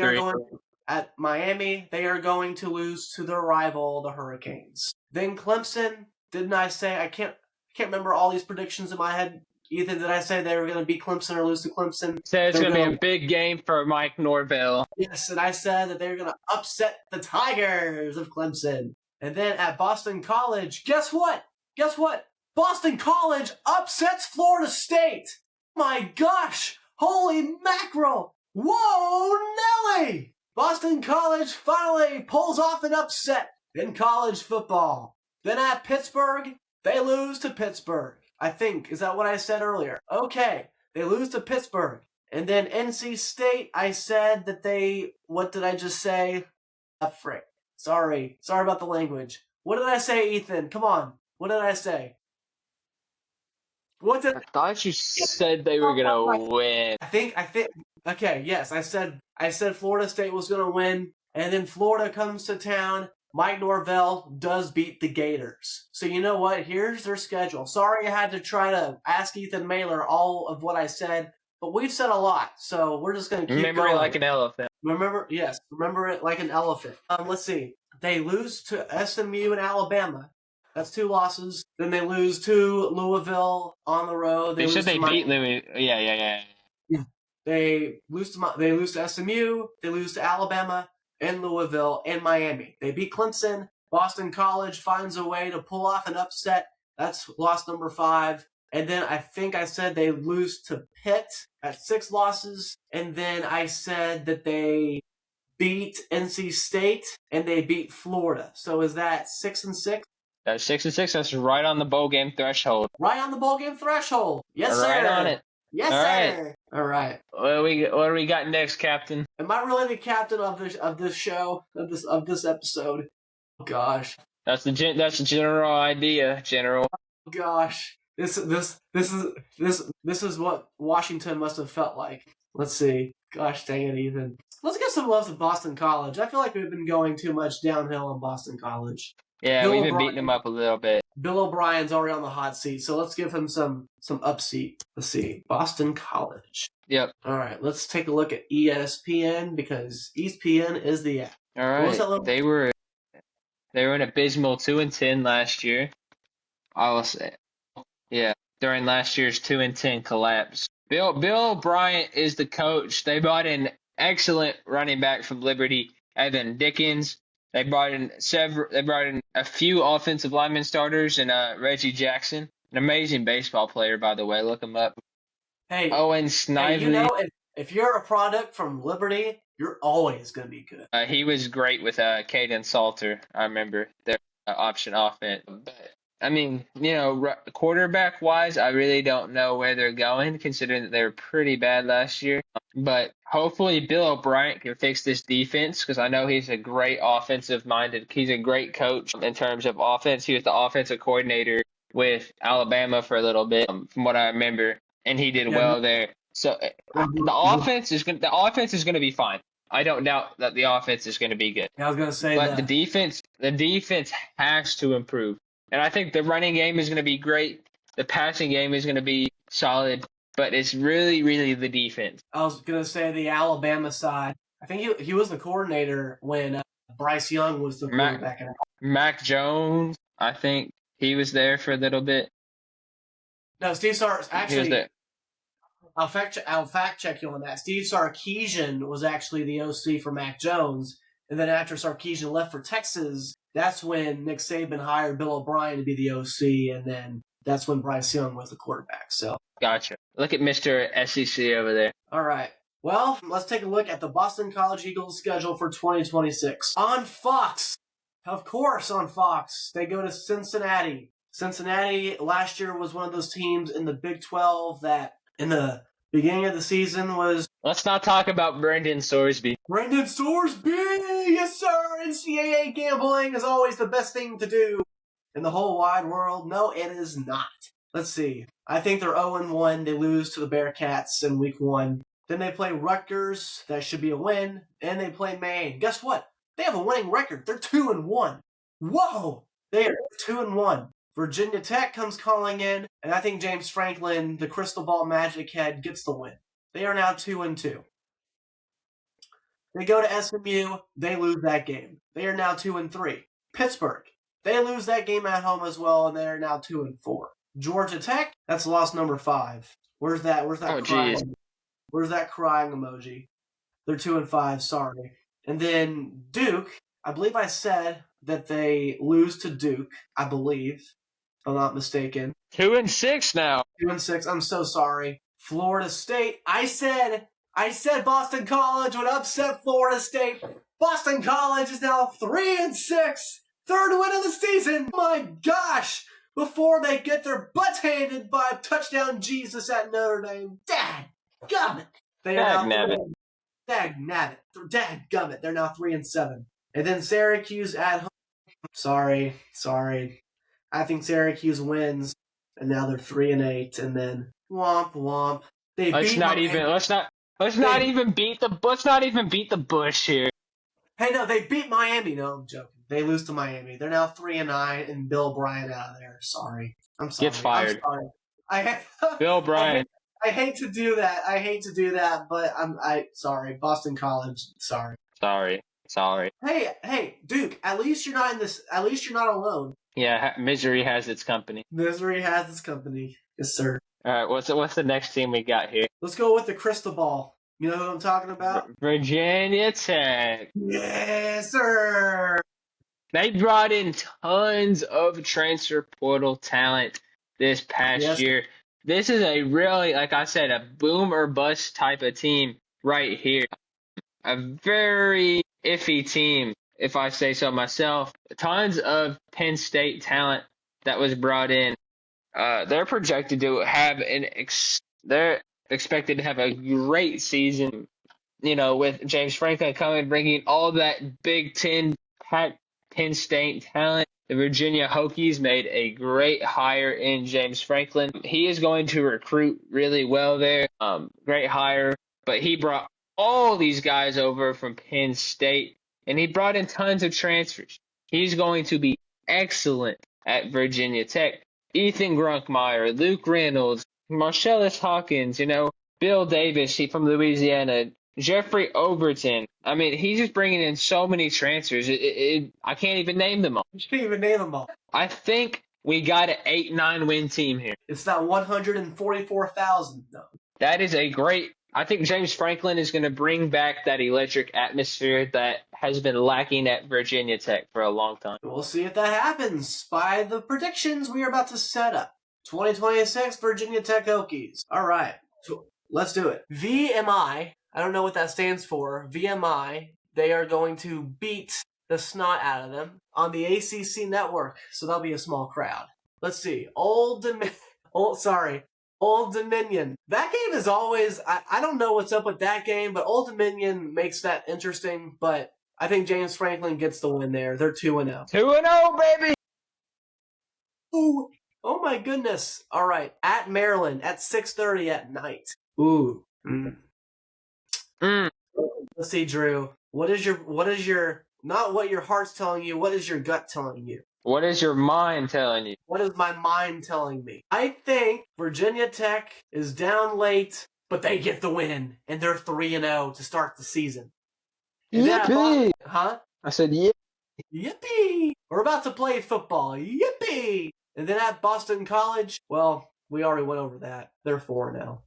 are going to lose to their rival, the Hurricanes. Then Clemson, didn't I say, I can't remember all these predictions in my head. Ethan, did I say they were going to beat Clemson or lose to Clemson? Said it's going to be a big game for Mike Norvell. Yes, and I said that they were going to upset the Tigers of Clemson. And then at Boston College, guess what? Boston College upsets Florida State. My gosh! Holy mackerel! Whoa, Nelly! Boston College finally pulls off an upset in college football. Then at Pittsburgh, they lose to Pittsburgh. I think. Is that what I said earlier? Okay. They lose to Pittsburgh. And then NC State, I said that what did I just say? Frick. Sorry about the language. What did I say, Ethan? Come on. What did I say? I thought you said they were gonna win. I think. Okay, yes, I said Florida State was gonna win, and then Florida comes to town. Mike Norvell does beat the Gators. So you know what? Here's their schedule. Sorry I had to try to ask Ethan Mailer all of what I said, but we've said a lot, so we're just gonna keep remember going. It like an elephant. Remember it like an elephant. Let's see. They lose to SMU and Alabama. That's 2 losses. Then they lose to Louisville on the road. They beat Louisville. Yeah. They lose to SMU. They lose to Alabama and Louisville and Miami. They beat Clemson. Boston College finds a way to pull off an upset. That's loss number 5. And then I think I said they lose to Pitt at 6 losses. And then I said that they beat NC State and they beat Florida. So is that 6-6? That's 6-6. That's right on the bowl game threshold. Right on the bowl game threshold. Yes, sir. Right on it. Yes, sir. All right. What do we got next, Captain? Am I really the captain of this show of this episode? Oh, gosh. That's the general idea, General. Oh, gosh. This is what Washington must have felt like. Let's see. Gosh dang it, Ethan. Let's get some love to Boston College. I feel like we've been going too much downhill in Boston College. Yeah, Bill we've been beating O'Brien. him up a little bit. Bill O'Brien's already on the hot seat, so let's give him some up seat. Let's see, Boston College. Yep. All right, let's take a look at ESPN because ESPN is the app. All What was right. that little? They were an abysmal 2-10 last year. I will say, yeah, during last year's 2-10 collapse. Bill O'Brien is the coach. They brought in excellent running back from Liberty, Evan Dickens. They brought in a few offensive lineman starters and Reggie Jackson, an amazing baseball player, by the way. Look him up. Hey, Owen hey, Snively. if you're a product from Liberty, you're always gonna be good. He was great with Caden Salter. I remember their option offense. But I mean, quarterback wise, I really don't know where they're going, considering that they were pretty bad last year. But hopefully, Bill O'Brien can fix this defense because I know he's a great offensive minded. He's a great coach in terms of offense. He was the offensive coordinator with Alabama for a little bit, from what I remember, and he did well there. So the offense is going to be fine. I don't doubt that the offense is going to be good. I was gonna say But that. the defense has to improve. And I think the running game is going to be great. The passing game is going to be solid. But it's really, really the defense. I was gonna say the Alabama side. I think he was the coordinator when Bryce Young was the quarterback. Mac Jones, I think he was there for a little bit. No, Steve Sarkisian. Actually, I'll fact check you on that. Steve Sarkisian was actually the OC for Mac Jones, and then after Sarkisian left for Texas, that's when Nick Saban hired Bill O'Brien to be the OC, and then that's when Bryce Young was the quarterback. So gotcha. Look at Mr. SEC over there. All right. Well, let's take a look at the Boston College Eagles schedule for 2026 on Fox. Of course, on Fox, they go to Cincinnati. Cincinnati last year was one of those teams in the Big 12 that in the beginning of the season was... Let's not talk about Brendan Sorsby. Brendan Sorsby! Yes, sir! NCAA gambling is always the best thing to do in the whole wide world. No, it is not. Let's see. I think they're 0-1. They lose to the Bearcats in week 1. Then they play Rutgers. That should be a win. And they play Maine. Guess what? They have a winning record. They're 2-1. Whoa! They are 2-1. Virginia Tech comes calling in, and I think James Franklin, the crystal ball magic head, gets the win. They are now 2-2. They go to SMU. They lose that game. They are now 2-3. Pittsburgh. They lose that game at home as well, and they are now 2-4. Georgia Tech. That's loss number 5. Where's that? Oh, crying? geez. Where's that crying emoji? They're 2-5. Sorry. And then Duke. I believe I said that they lose to Duke. I believe, if I'm not mistaken. 2-6 now. 2-6. I'm so sorry. Florida State. I said Boston College would upset Florida State. Boston College is now 3-6. Third win of the season. Oh my gosh. Before they get their butts handed by touchdown Jesus at Notre Dame. Dadgummit. They are now Dadgummit. They're now 3-7. And then Syracuse at home. Sorry. I think Syracuse wins, and now they're 3-8. And then womp womp. Let's not even beat the bush here. Hey, no, they beat Miami. No, I'm joking. They lose to Miami. They're now 3-9, and Bill Bryant out of there. Sorry. I'm sorry. Gets fired. I'm sorry. Bill Bryant. I hate to do that, but sorry. Boston College. Sorry. Sorry. Hey, Duke. At least you're not alone. Yeah, misery has its company. Misery has its company. Yes, sir. All right, what's the next team we got here? Let's go with the crystal ball. You know who I'm talking about? Virginia Tech. Yes, sir. They brought in tons of transfer portal talent this past year. This is a really, like I said, a boom or bust type of team right here. A very iffy team, if I say so myself. Tons of Penn State talent that was brought in. They're projected to have they're expected to have a great season, with James Franklin bringing all that Big Ten packed Penn State talent. The Virginia Hokies made a great hire in James Franklin. He is going to recruit really well there. Great hire, but he brought all these guys over from Penn State, and he brought in tons of transfers. He's going to be excellent at Virginia Tech. Ethan Grunkmeyer, Luke Reynolds, Marcellus Hawkins, Bill Davis, he from Louisiana, Jeffrey Overton. I mean, he's just bringing in so many transfers. I can't even name them all. You can't even name them all. I think we got an 8-9 win team here. It's not 144,000. No. That is a great. I think James Franklin is going to bring back that electric atmosphere that has been lacking at Virginia Tech for a long time. We'll see if that happens by the predictions we are about to set up. 2026 Virginia Tech Hokies. All right, so let's do it. VMI, I don't know what that stands for. VMI, they are going to beat the snot out of them on the ACC network, so that'll be a small crowd. Let's see. Old Dominion. That game is always, I don't know what's up with that game, but Old Dominion makes that interesting, but I think James Franklin gets the win there. They're 2-0. 2-0, baby! Ooh, oh my goodness. All right, at Maryland at 6:30 at night. Ooh. Let's see, Drew. What is your, not what your heart's telling you, what is your gut telling you? What is your mind telling you? What is my mind telling me? I think Virginia Tech is down late, but they get the win, and they're 3-0 to start the season. Yippee! Huh? I said, yeah. Yippee! We're about to play football. Yippee! And then at Boston College, well, we already went over that. They're 4-0.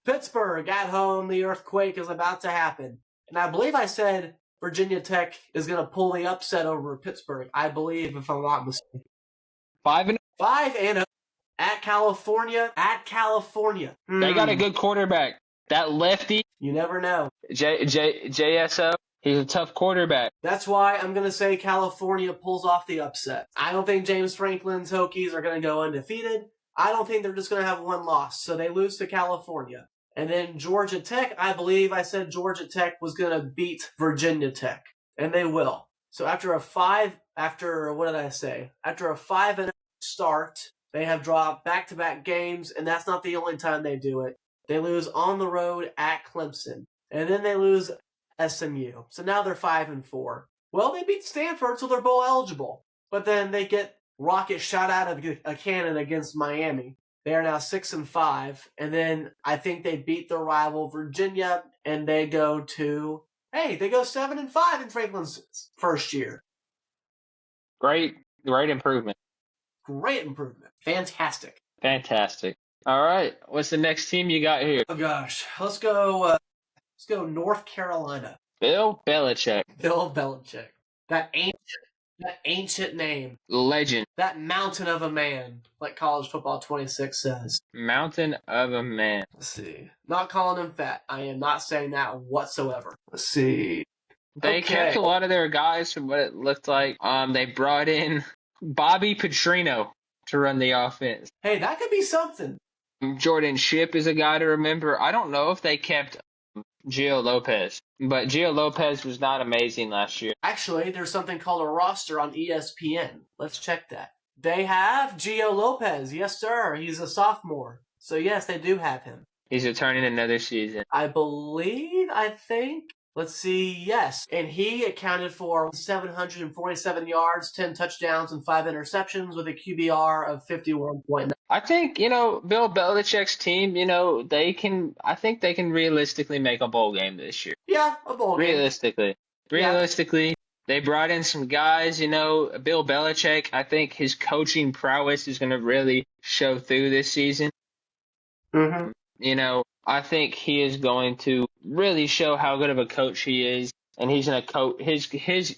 Pittsburgh at home. The earthquake is about to happen. And I believe I said Virginia Tech is going to pull the upset over Pittsburgh. I believe, if I'm not mistaken. 5-0. 5-0 at California. They got a good quarterback. That lefty. You never know. JSO. He's a tough quarterback. That's why I'm going to say California pulls off the upset. I don't think James Franklin's Hokies are going to go undefeated. I don't think they're just going to have one loss. So they lose to California. And then Georgia Tech, I believe I said Georgia Tech was going to beat Virginia Tech. And they will. So after a 5-0 start, they have dropped back-to-back games, and that's not the only time they do it. They lose on the road at Clemson. And then they lose SMU. So now they're 5-4. Well, they beat Stanford, so they're bowl eligible. But then they get rocket shot out of a cannon against Miami. They are now 6-5, and then I think they beat their rival Virginia, and they go 7-5 in Franklin's first year. Great improvement. Great improvement. Fantastic. All right, what's the next team you got here? Oh gosh, let's go North Carolina. Bill Belichick. That ancient name. Legend. That mountain of a man, like College Football 26 says. Mountain of a man. Let's see. Not calling him fat. I am not saying that whatsoever. Let's see. They kept a lot of their guys from what it looked like. They brought in Bobby Petrino to run the offense. Hey, that could be something. Jordan Shipp is a guy to remember. I don't know if they kept Gio Lopez, but Gio Lopez was not amazing last year. Actually, there's something called a roster on ESPN. Let's check that. They have Gio Lopez. Yes, sir. He's a sophomore. So, yes, they do have him. He's returning another season. I think. Let's see. Yes. And he accounted for 747 yards, 10 touchdowns, and 5 interceptions with a QBR of 51.9. I think, Bill Belichick's team, I think they can realistically make a bowl game this year. Yeah, a bowl game. Realistically, they brought in some guys, Bill Belichick, I think his coaching prowess is going to really show through this season. Mm-hmm. I think he is going to really show how good of a coach he is, and he's going to coach his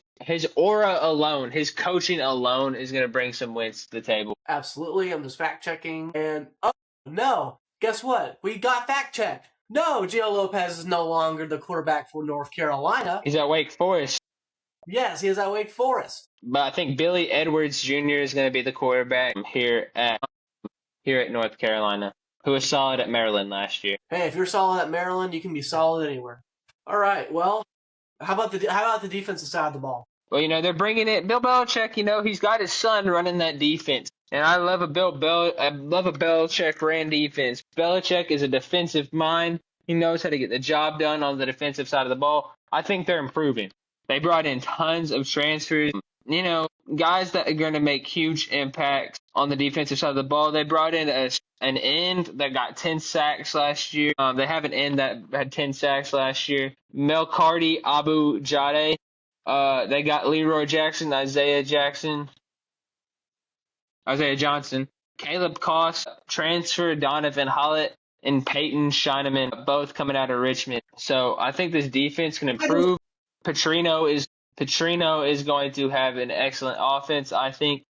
aura alone, his coaching alone is going to bring some wins to the table. Absolutely. I'm just fact checking, and oh no, guess what? We got fact checked. No, Gio Lopez is no longer the quarterback for North Carolina. He's at Wake Forest. Yes, he is at Wake Forest. But I think Billy Edwards Jr. is going to be the quarterback here at North Carolina, who was solid at Maryland last year. Hey, if you're solid at Maryland, you can be solid anywhere. All right. Well, how about the defensive side of the ball? Well, they're bringing it. Bill Belichick, he's got his son running that defense, and I love a Belichick ran defense. Belichick is a defensive mind. He knows how to get the job done on the defensive side of the ball. I think they're improving. They brought in tons of transfers. guys that are going to make huge impacts on the defensive side of the ball. They brought in an end that got 10 sacks last year. They have an end that had 10 sacks last year. Melcardi Abu Jade. They got Leroy Jackson, Isaiah Johnson, Caleb Koss, transfer Donovan Hollett, and Peyton Shineman, both coming out of Richmond. So I think this defense can improve. Petrino is going to have an excellent offense. I think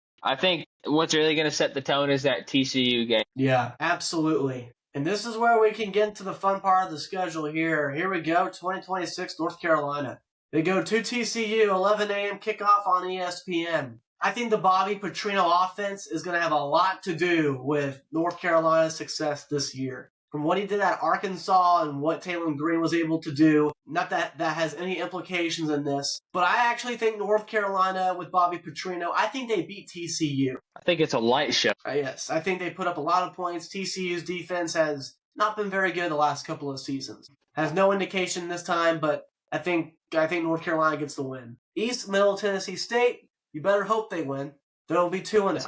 what's really going to set the tone is that TCU game. Yeah, absolutely. And this is where we can get into the fun part of the schedule here. Here we go, 2026 North Carolina. They go to TCU, 11 a.m. kickoff on ESPN. I think the Bobby Petrino offense is going to have a lot to do with North Carolina's success this year. From what he did at Arkansas and what Taylor Green was able to do, not that that has any implications in this, but I actually think North Carolina with Bobby Petrino, I think they beat TCU. I think it's a light show. Yes, I think they put up a lot of points. TCU's defense has not been very good the last couple of seasons. Has no indication this time, but I think North Carolina gets the win. East Middle Tennessee State, you better hope they win. They'll be 2-0. It's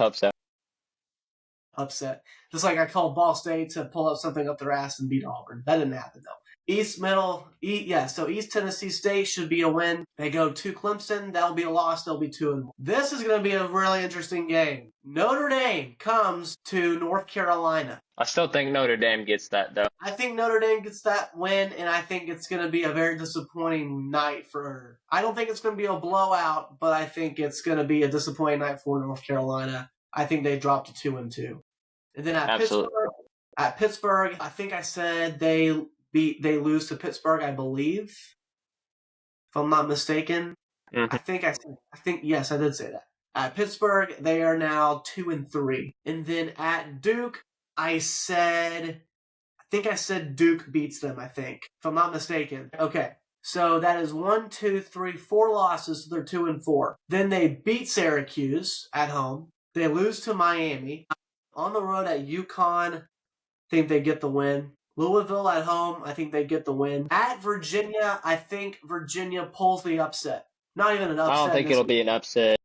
upset. Just like I called Ball State to pull up something up their ass and beat Auburn. That didn't happen, though. So East Tennessee State should be a win. They go to Clemson. That'll be a loss. They'll be 2-1. This is going to be a really interesting game. Notre Dame comes to North Carolina. I still think Notre Dame gets that, though. I think Notre Dame gets that win, and I think it's going to be a very disappointing night for her. I don't think it's going to be a blowout, but I think it's going to be a disappointing night for North Carolina. I think they dropped to 2-2. And then at Pittsburgh, I think I said they lose to Pittsburgh, I believe, if I'm not mistaken. Mm-hmm. Yes, I did say that. At Pittsburgh, they are now 2-3. And then at Duke, I think I said Duke beats them, I think, if I'm not mistaken. Okay. So that is 4 losses, so they're 2-4. Then they beat Syracuse at home. They lose to Miami. On the road at UConn, I think they get the win. Louisville at home, I think they get the win. At Virginia, I think Virginia pulls the upset. Not even an upset. I don't think it'll be an upset.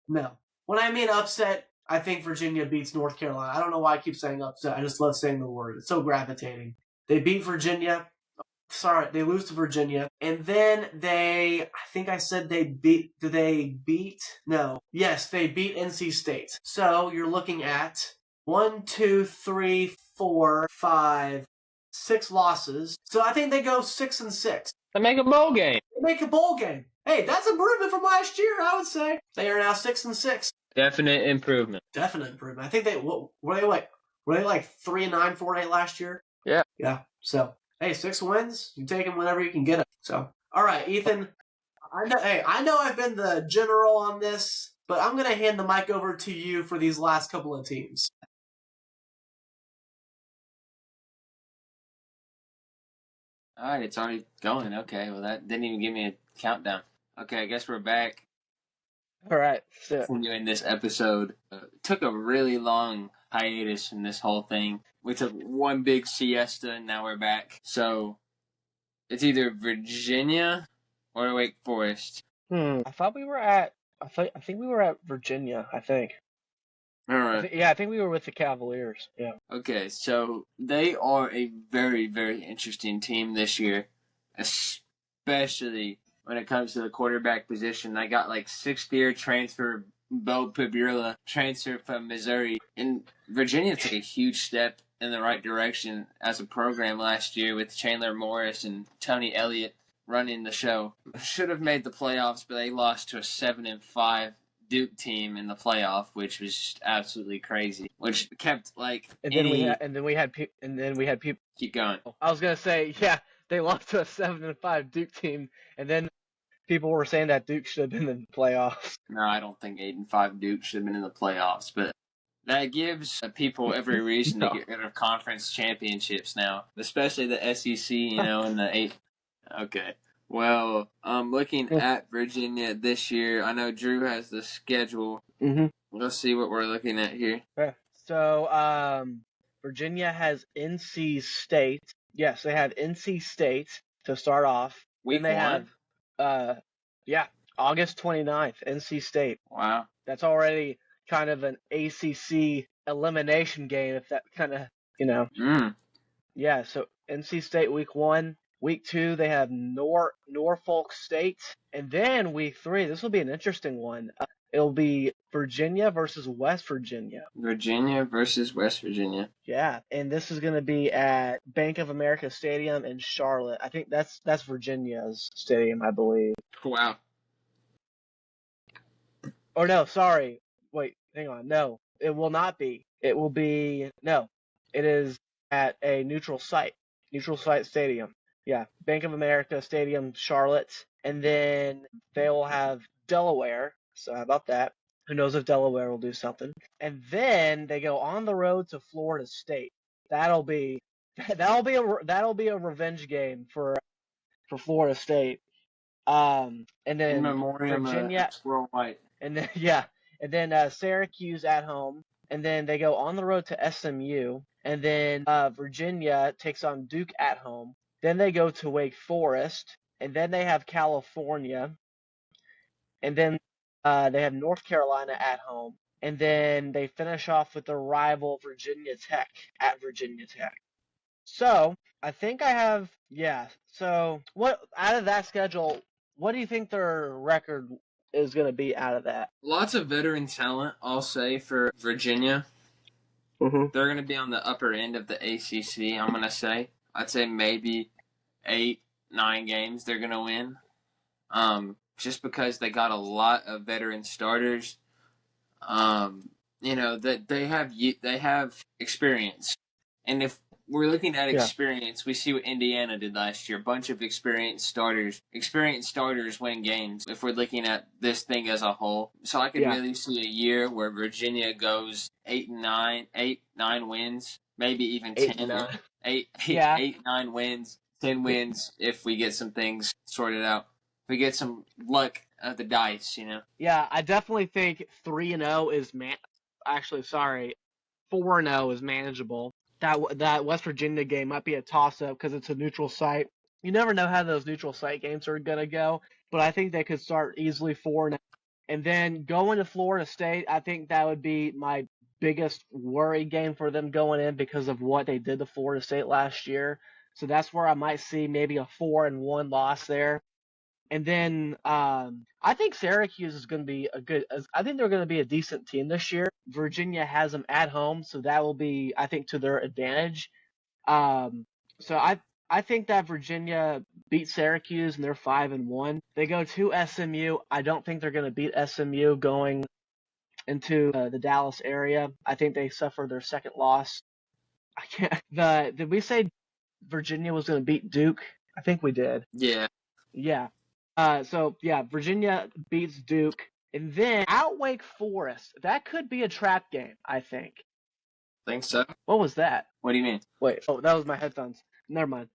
No. When I mean upset, I think Virginia beats North Carolina. I don't know why I keep saying upset. I just love saying the word. It's so gravitating. They beat Virginia. Sorry, they lose to Virginia. And then I think I said they beat, no. Yes, they beat NC State. So you're looking at 6 losses. So I think they go 6-6. They make a bowl game. Hey, that's improvement from last year, I would say. They are now 6-6. Definite improvement. I think were they like 3-9, 4-8 last year? Yeah. Yeah. So, hey, 6 wins. You take them whenever you can get them. So, all right, Ethan. I know I've been the general on this, but I'm going to hand the mic over to you for these last couple of teams. All right, it's already going. Okay, well, that didn't even give me a countdown. Okay, I guess we're back. All right. So continuing this episode. Took a really long hiatus from this whole thing. We took one big siesta, and now we're back. So it's either Virginia or Wake Forest. I think we were at Virginia, I think. All right. I think we were with the Cavaliers. Yeah. Okay, so they are a very, very interesting team this year, especially when it comes to the quarterback position. I got like 6th-year transfer Bo Pabula, transfer from Missouri. And Virginia took a huge step in the right direction as a program last year with Chandler Morris and Tony Elliott running the show. Should have made the playoffs, but they lost to a 7-5 Duke team in the playoff, which was just absolutely crazy. Which kept and then we had people. Keep going. I was gonna say, yeah, they lost to a 7-5 Duke team, and then people were saying that Duke should have been in the playoffs. No, I don't think 8-5 Duke should have been in the playoffs, but that gives people every reason to get rid of conference championships now, especially the SEC, in the 8. Okay. Well, looking at Virginia this year, I know Drew has the schedule. Mm-hmm. Let's see what we're looking at here. Okay. So, Virginia has NC State. Yes, they have NC State to start off. Week 1? Yeah. August 29th, NC State. Wow. That's already kind of an ACC elimination game, if that kind of, Yeah, so NC State week 1. Week 2, they have Norfolk State. And then week 3, this will be an interesting one. It'll be Virginia versus West Virginia. Virginia versus West Virginia. Yeah, and this is going to be at Bank of America Stadium in Charlotte. I think that's Virginia's stadium, I believe. Wow. Or no, sorry. Wait, hang on. No, it will not be. It will be no. It is at a neutral site stadium. Yeah, Bank of America Stadium, Charlotte, and then they will have Delaware. So how about that? Who knows if Delaware will do something? And then they go on the road to Florida State. That'll be a revenge game for Florida State. And then In memoriam Virginia, Squirrel White. and then and then Syracuse at home, and then they go on the road to SMU, and then Virginia takes on Duke at home. Then they go to Wake Forest, and then they have California, and then they have North Carolina at home, and then they finish off with the rival Virginia Tech at Virginia Tech. So I think I have So what out of that schedule? What do you think their record is going to be out of that? Lots of veteran talent, I'll say, for Virginia. Mm-hmm. They're going to be on the upper end of the ACC, I'm going to say. I'd say maybe 8-9 games they're going to win. Just because they got a lot of veteran starters. That they have experience. And if we're looking at experience, we see what Indiana did last year. A bunch of experienced starters. Experienced starters win games if we're looking at this thing as a whole. So I could really see a year where Virginia goes 8-9 wins, maybe even 10. 8-9 wins, 10 wins if we get some things sorted out. If we get some luck at the dice, Yeah, I definitely think 3-0 is 4-0 is manageable. That West Virginia game might be a toss-up because it's a neutral site. You never know how those neutral site games are going to go, but I think they could start easily 4-0. And then going to Florida State, I think that would be my biggest worry game for them going in because of what they did to Florida State last year. So that's where I might see maybe a 4-1 loss there. And then I think Syracuse is going to be I think they're going to be a decent team this year. Virginia has them at home, so that will be, I think, to their advantage. So I think that Virginia beat Syracuse and they're 5-1. They go to SMU. I don't think they're going to beat SMU going into the Dallas area. I think they suffer their second loss. Did we say Virginia was going to beat Duke? I think we did. Yeah. Yeah. Virginia beats Duke, and then out Wake Forest. That could be a trap game, I think. Think so? What was that? What do you mean? Wait, that was my headphones. Never mind.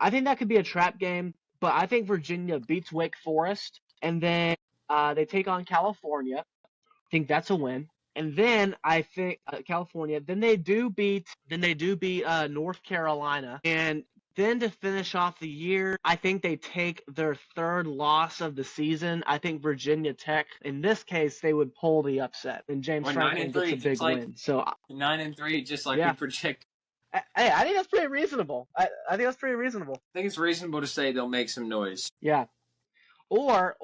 I think that could be a trap game, but I think Virginia beats Wake Forest, and then they take on California. I think that's a win. And then I think California. Then they do beat North Carolina, and then to finish off the year, I think they take their third loss of the season. I think Virginia Tech, in this case, they would pull the upset, and James Franklin gets a big win. So 9-3, just like we project. Hey, I think that's pretty reasonable. I think that's pretty reasonable. I think it's reasonable to say they'll make some noise. Yeah. Or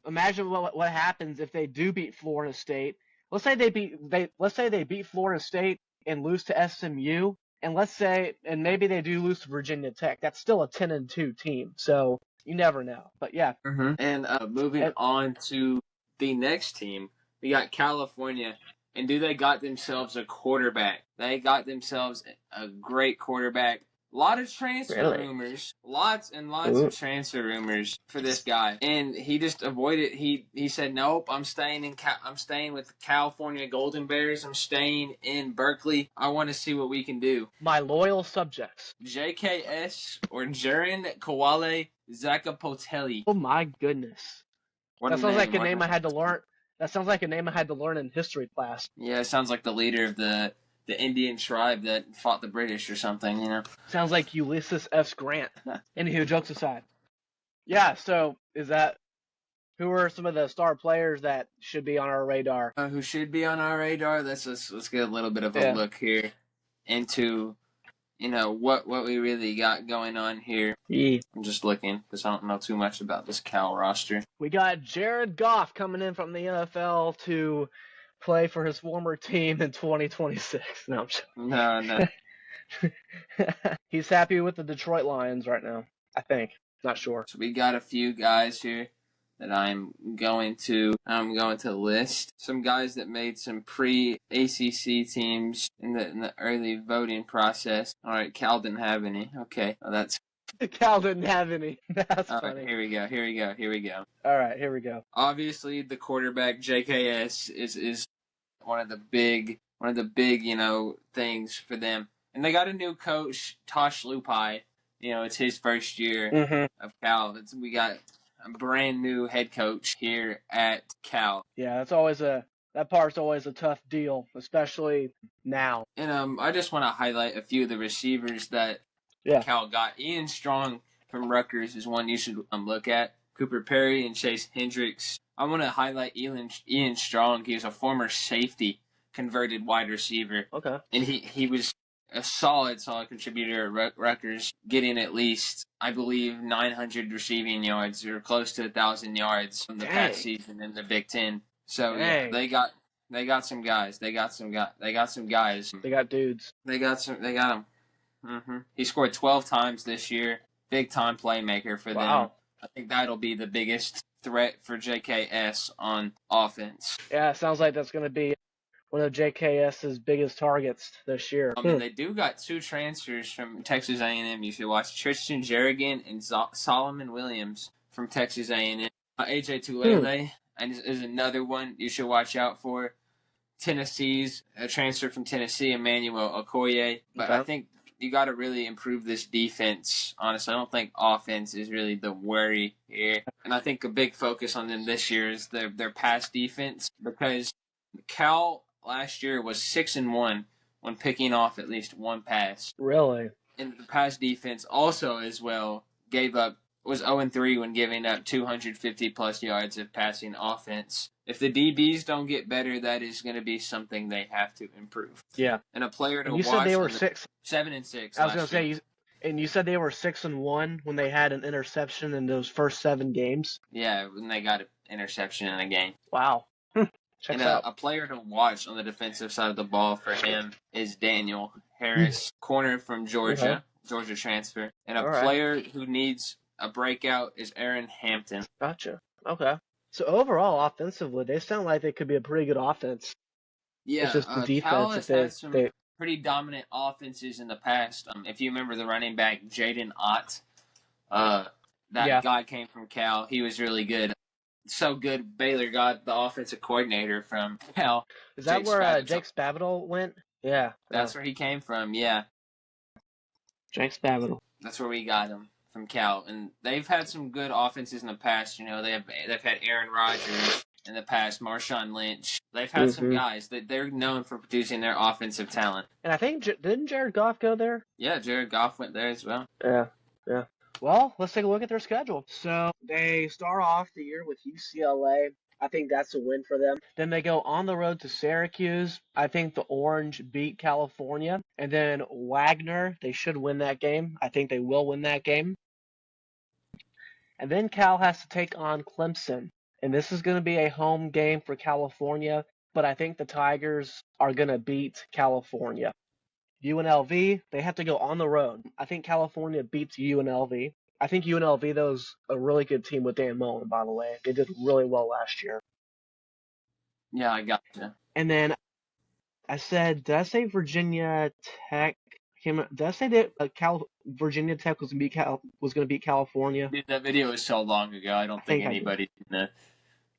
imagine what happens if they do beat Florida State. Let's say they beat Florida State and lose to SMU. And maybe they do lose to Virginia Tech. That's still a 10-2 team, so you never know. But yeah. Mm-hmm. And moving on to the next team, we got California. And they got themselves a quarterback. They got themselves a great quarterback. A lot of transfer rumors. Lots and lots of transfer rumors for this guy. And he just avoided. He said, nope, I'm staying with the California Golden Bears. I'm staying in Berkeley. I want to see what we can do. My loyal subjects. JKS or Jaron Kawale Zakapotelli. Oh my goodness. That sounds like a name I had to learn. That sounds like a name I had to learn in history class. Yeah, it sounds like the leader of the Indian tribe that fought the British or something, Sounds like Ulysses S. Grant. Anywho, jokes aside. Yeah, so is that Who are some of the star players that should be on our radar? Who should be on our radar? Let's get a little bit of a Yeah. look here into what we really got going on here. Yeah. I'm just looking because I don't know too much about this Cal roster. We got Jared Goff coming in from the NFL to play for his former team in 2026. No, I'm joking. No. He's happy with the Detroit Lions right now, I think. Not sure. So we got a few guys here that I'm going to list. Some guys that made some pre-ACC teams in the early voting process. All right, Cal didn't have any. Okay, well, that's Cal didn't have any. That's funny. Here we go. All right, here we go. Obviously, the quarterback JKS is one of the big things for them. And they got a new coach, Tosh Lupai. It's his first year of Cal. We got a brand new head coach here at Cal. Yeah, that part's always a tough deal, especially now. And I just want to highlight a few of the receivers that Cal got. Ian Strong from Rutgers is one you should look at. Cooper Perry and Chase Hendricks. I want to highlight Ian Strong. He was a former safety, converted wide receiver. Okay. And he was a solid contributor at Rutgers, getting at least, I believe, 900 receiving yards or close to 1,000 yards from the past season in the Big Ten. So yeah, they got some guys. They got some guys. They got dudes. They got them. He scored 12 times this year. Big time playmaker for them. I think that'll be the biggest threat for JKS on offense. Yeah, it sounds like that's going to be one of JKS's biggest targets this year. And they do got two transfers from Texas A&M. You should watch Tristan Jerrigan and Solomon Williams from Texas A&M. AJ Tulele is another one you should watch out for. Tennessee's a transfer from Tennessee, Emmanuel Okoye. But I think you got to really improve this defense. Honestly, I don't think offense is really the worry here. And I think a big focus on them this year is their pass defense, because Cal last year was 6-1 when picking off at least one pass. Really? And the pass defense also as well was 0-3 when giving up 250 plus yards of passing offense. If the DBs don't get better, that is going to be something they have to improve. Yeah. And a player to you watch. said they were 7-6. I was going to say, and you said they were 6-1 when they had an interception in those first 7 games. Yeah, when they got an interception in a game. Wow. And a player to watch on the defensive side of the ball for him is Daniel Harris, corner from Georgia, Georgia transfer. And a player who needs a breakout is Aaron Hampton. Gotcha. Okay. So overall, offensively, they sound like they could be a pretty good offense. Yeah, it's just the defense. Cal has had some pretty dominant offenses in the past. If you remember the running back Jaden Ott, that guy came from Cal. He was really good. So good, Baylor got the offensive coordinator from Cal. Is that where Jake Spavital went? Yeah. That's where he came from, yeah. Jake Spavital. That's where we got him, from Cal. And they've had some good offenses in the past. They've had Aaron Rodgers in the past, Marshawn Lynch. They've had some guys that they're known for producing their offensive talent. And I think, didn't Jared Goff go there? Yeah, Jared Goff went there as well. Yeah. Well, let's take a look at their schedule. So they start off the year with UCLA. I think that's a win for them. Then they go on the road to Syracuse. I think the Orange beat California. And then Wagner, they should win that game. I think they will win that game. And then Cal has to take on Clemson. And this is going to be a home game for California. But I think the Tigers are going to beat California. UNLV, they have to go on the road. I think California beats UNLV. I think UNLV, though, is a really good team with Dan Mullen, by the way. They did really well last year. Yeah, I got you. And then did I say Virginia Tech? Did I say that Virginia Tech was going to beat California? Dude, that video was so long ago. I don't think anybody's going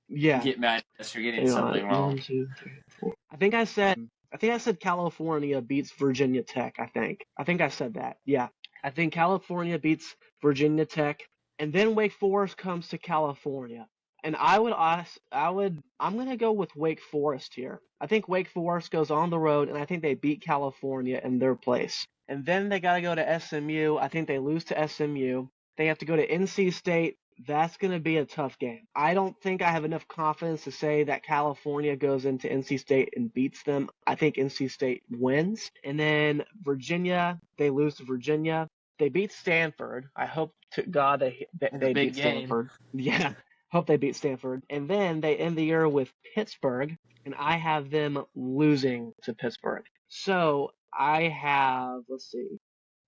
to get mad at us for getting something wrong. 1, 2, 3, 4. I think I said California beats Virginia Tech, I think. I think I said that. Yeah. I think California beats Virginia Tech, and then Wake Forest comes to California. And I'm going to go with Wake Forest here. I think Wake Forest goes on the road, and I think they beat California in their place. And then they got to go to SMU. I think they lose to SMU. They have to go to NC State. That's going to be a tough game. I don't think I have enough confidence to say that California goes into NC State and beats them. I think NC State wins. And then Virginia, they lose to Virginia. They beat Stanford. I hope to God It's a they big beat game. Stanford. Yeah, hope they beat Stanford. And then they end the year with Pittsburgh, and I have them losing to Pittsburgh. So I have, let's see,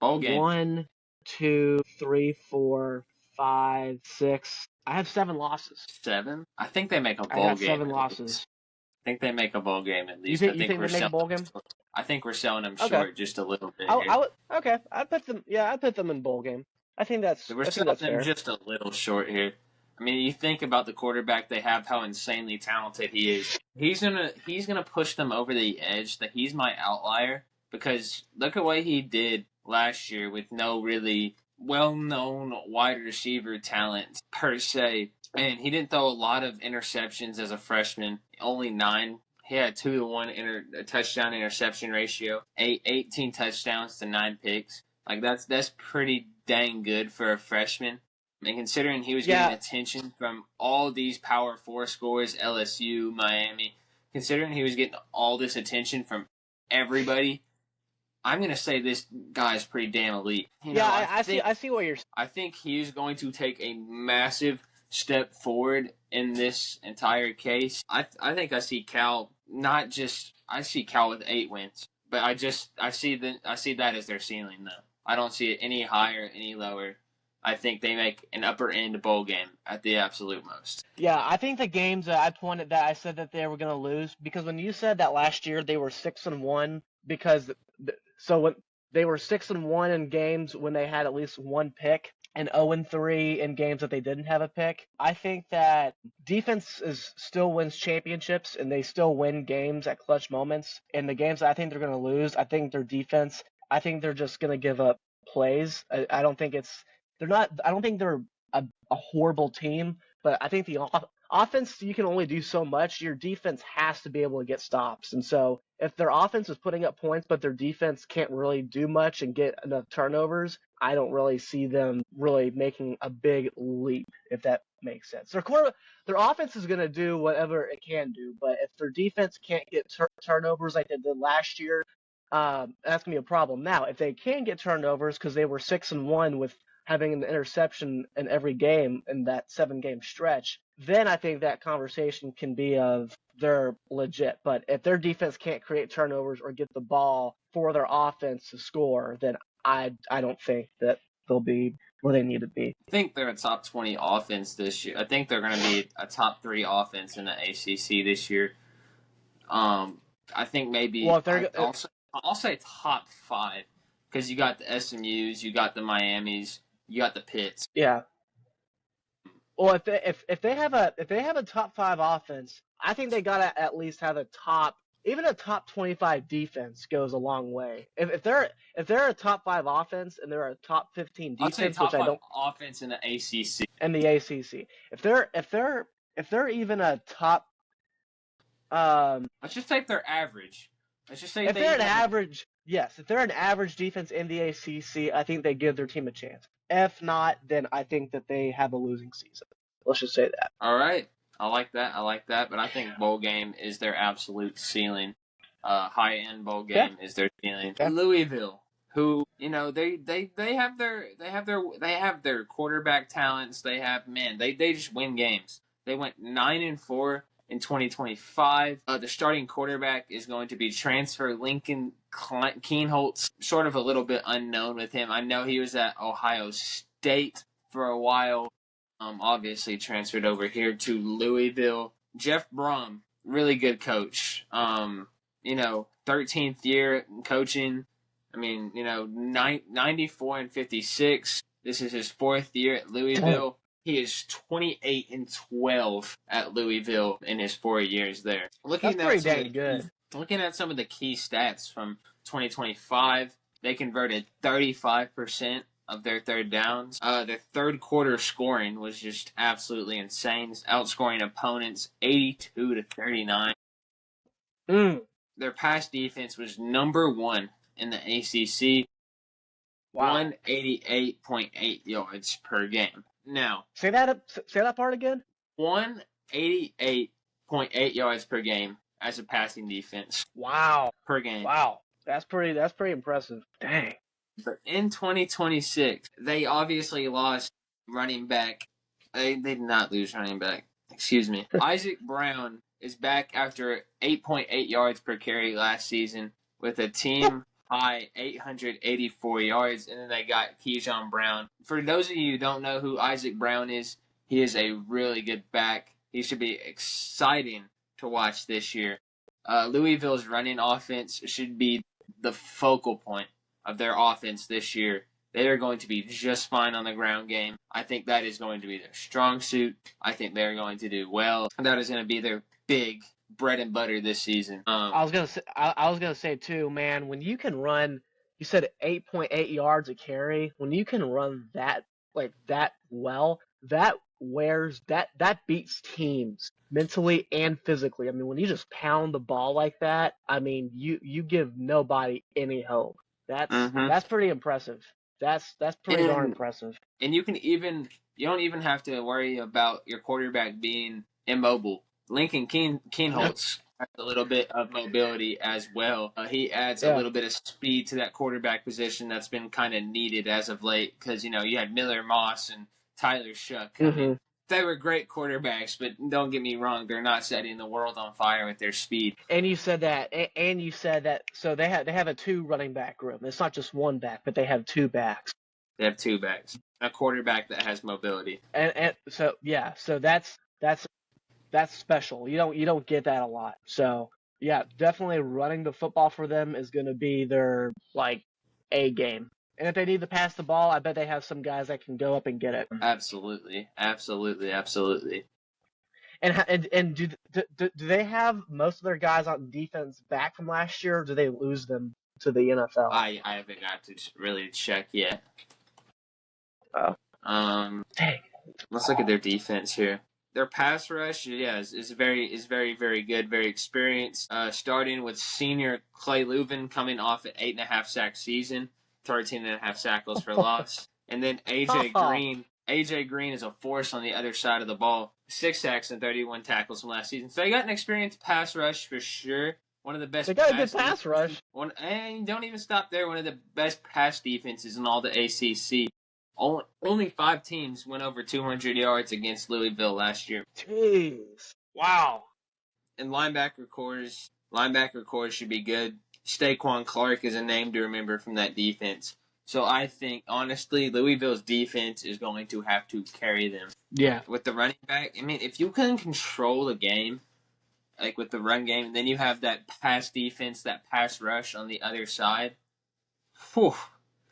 Bowl game. 1, 2, 3, 4, 5, 6. I have 7 losses. 7? I think they make a I bowl got game. 7 at losses. least. I think they make a bowl game at You least. think I think they we're make a bowl game? I think we're selling them Okay. short just a little bit I here. would okay. I'd put them. Yeah, I'd put them in bowl game. I think that's We're selling them fair. just a little short here. I mean, you think about the quarterback they have, how insanely talented he is. He's gonna push them over the edge. That he's my outlier because look at what he did last year with no really well-known wide receiver talent per se, and he didn't throw a lot of interceptions as a freshman. Only 9. He had 2-to-1 touchdown interception ratio. 18 touchdowns to 9 picks. Like that's pretty dang good for a freshman. And considering he was getting attention from all these Power 4 scores, LSU, Miami, considering he was getting all this attention from everybody, I'm going to say this guy is pretty damn elite. I see what you're saying. I think he's going to take a massive step forward in this entire case. I think I see Cal I see Cal with 8 wins, but I see that as their ceiling though. I don't see it any higher, any lower. I think they make an upper end bowl game at the absolute most. Yeah, I think the games that I said that they were going to lose because when you said that last year they were 6-1 because so when they were 6-1 in games when they had at least 1 pick and 0-3 in games that they didn't have a pick. I think that defense still wins championships and they still win games at clutch moments. In the games that I think they're going to lose, I think their defense, I think they're just going to give up plays. I don't think they're a horrible team, but I think the offense, you can only do so much. Your defense has to be able to get stops. And so if their offense is putting up points, but their defense can't really do much and get enough turnovers, I don't really see them really making a big leap, if that makes sense. Their offense is going to do whatever it can do, but if their defense can't get turnovers like they did last year, that's going to be a problem. Now, if they can get turnovers because they were 6-1 with having an interception in every game in that 7-game stretch, then I think that conversation can be of they're legit. But if their defense can't create turnovers or get the ball for their offense to score, then I don't think that they'll be where they need to be. I think they're a top 20 offense this year. I think they're going to be a top 3 offense in the ACC this year. I think maybe I'll say top 5 because you got the SMUs, you got the Miamis, you got the Pitts. Yeah. Well, if they have a top 5 offense, I think they gotta at least have a top 25 defense goes a long way. If they're a top 5 offense and they're a top 15 defense, I'd say top which I don't offense in the ACC. And the ACC. If they're even a top, let's just say if they're average. Let's just say if they're an average, yes, if they're an average defense in the ACC, I think they give their team a chance. If not, then I think that they have a losing season. Let's just say that. All right. I like that, but I think bowl game is their absolute ceiling. High-end bowl game is their ceiling. Yeah. Louisville, who, they have their quarterback talents. They just win games. They went 9-4 in 2025. The starting quarterback is going to be transfer Lincoln Keenholz, sort of a little bit unknown with him. I know he was at Ohio State for a while. Obviously transferred over here to Louisville. Jeff Brom, really good coach. 13th year coaching. 94-56. This is his 4th year at Louisville. He is 28-12 at Louisville in his 4 years there. That's pretty dang good. Looking at some of the key stats from 2025, they converted 35% of their third downs. Their third quarter scoring was just absolutely insane, outscoring opponents 82-39. Their pass defense was number 1 in the ACC. Wow. 188.8 yards per game. Now, Say that part again. 188.8 yards per game as a passing defense Wow. per game. Wow. That's pretty impressive. Dang. But in 2026, they obviously lost running back. They did not lose running back. Excuse me. Isaac Brown is back after 8.8 yards per carry last season with a team high 884 yards, and then they got Keyshawn Brown. For those of you who don't know who Isaac Brown is, he is a really good back. He should be exciting to watch this year. Louisville's running offense should be the focal point of their offense this year. They are going to be just fine on the ground game. I think that is going to be their strong suit. I think they're going to do well. That is going to be their big bread and butter this season. I was gonna say too, man. When you can run, you said 8.8 yards a carry. When you can run that well, that beats teams mentally and physically. I mean, when you just pound the ball like that, I mean, you give nobody any hope. That's pretty impressive. That's pretty darn impressive. And you don't even have to worry about your quarterback being immobile. Lincoln Kienholz has a little bit of mobility as well. He adds a little bit of speed to that quarterback position that's been kind of needed as of late because, you had Miller Moss and Tyler Shuck coming. They were great quarterbacks, but don't get me wrong, they're not setting the world on fire with their speed. And you said that. So they have a 2 running back room. It's not just one back, but they have 2 backs. They have 2 backs, a quarterback that has mobility. And so that's special. You don't get that a lot. So yeah, definitely running the football for them is going to be their A game. And if they need to pass the ball, I bet they have some guys that can go up and get it. Absolutely. And do they have most of their guys on defense back from last year, or do they lose them to the NFL? I haven't got to really check yet. Oh. Dang. Let's look at their defense here. Their pass rush, is very, very good, very experienced. Starting with senior Clay Leuven coming off an 8.5 sack season, 13.5 tackles for loss, and then AJ Green. AJ Green is a force on the other side of the ball. 6 sacks and 31 tackles from last season. So they got an experienced pass rush for sure. One of the best. They got a good pass rush. And don't even stop there. One of the best pass defenses in all the ACC. Only 5 teams went over 200 yards against Louisville last year. Jeez. Wow. And linebacker cores should be good. Staquan Clark is a name to remember from that defense. So I think, honestly, Louisville's defense is going to have to carry them. Yeah. With the running back, I mean, if you can control the game, like with the run game, and then you have that pass defense, that pass rush on the other side, whew.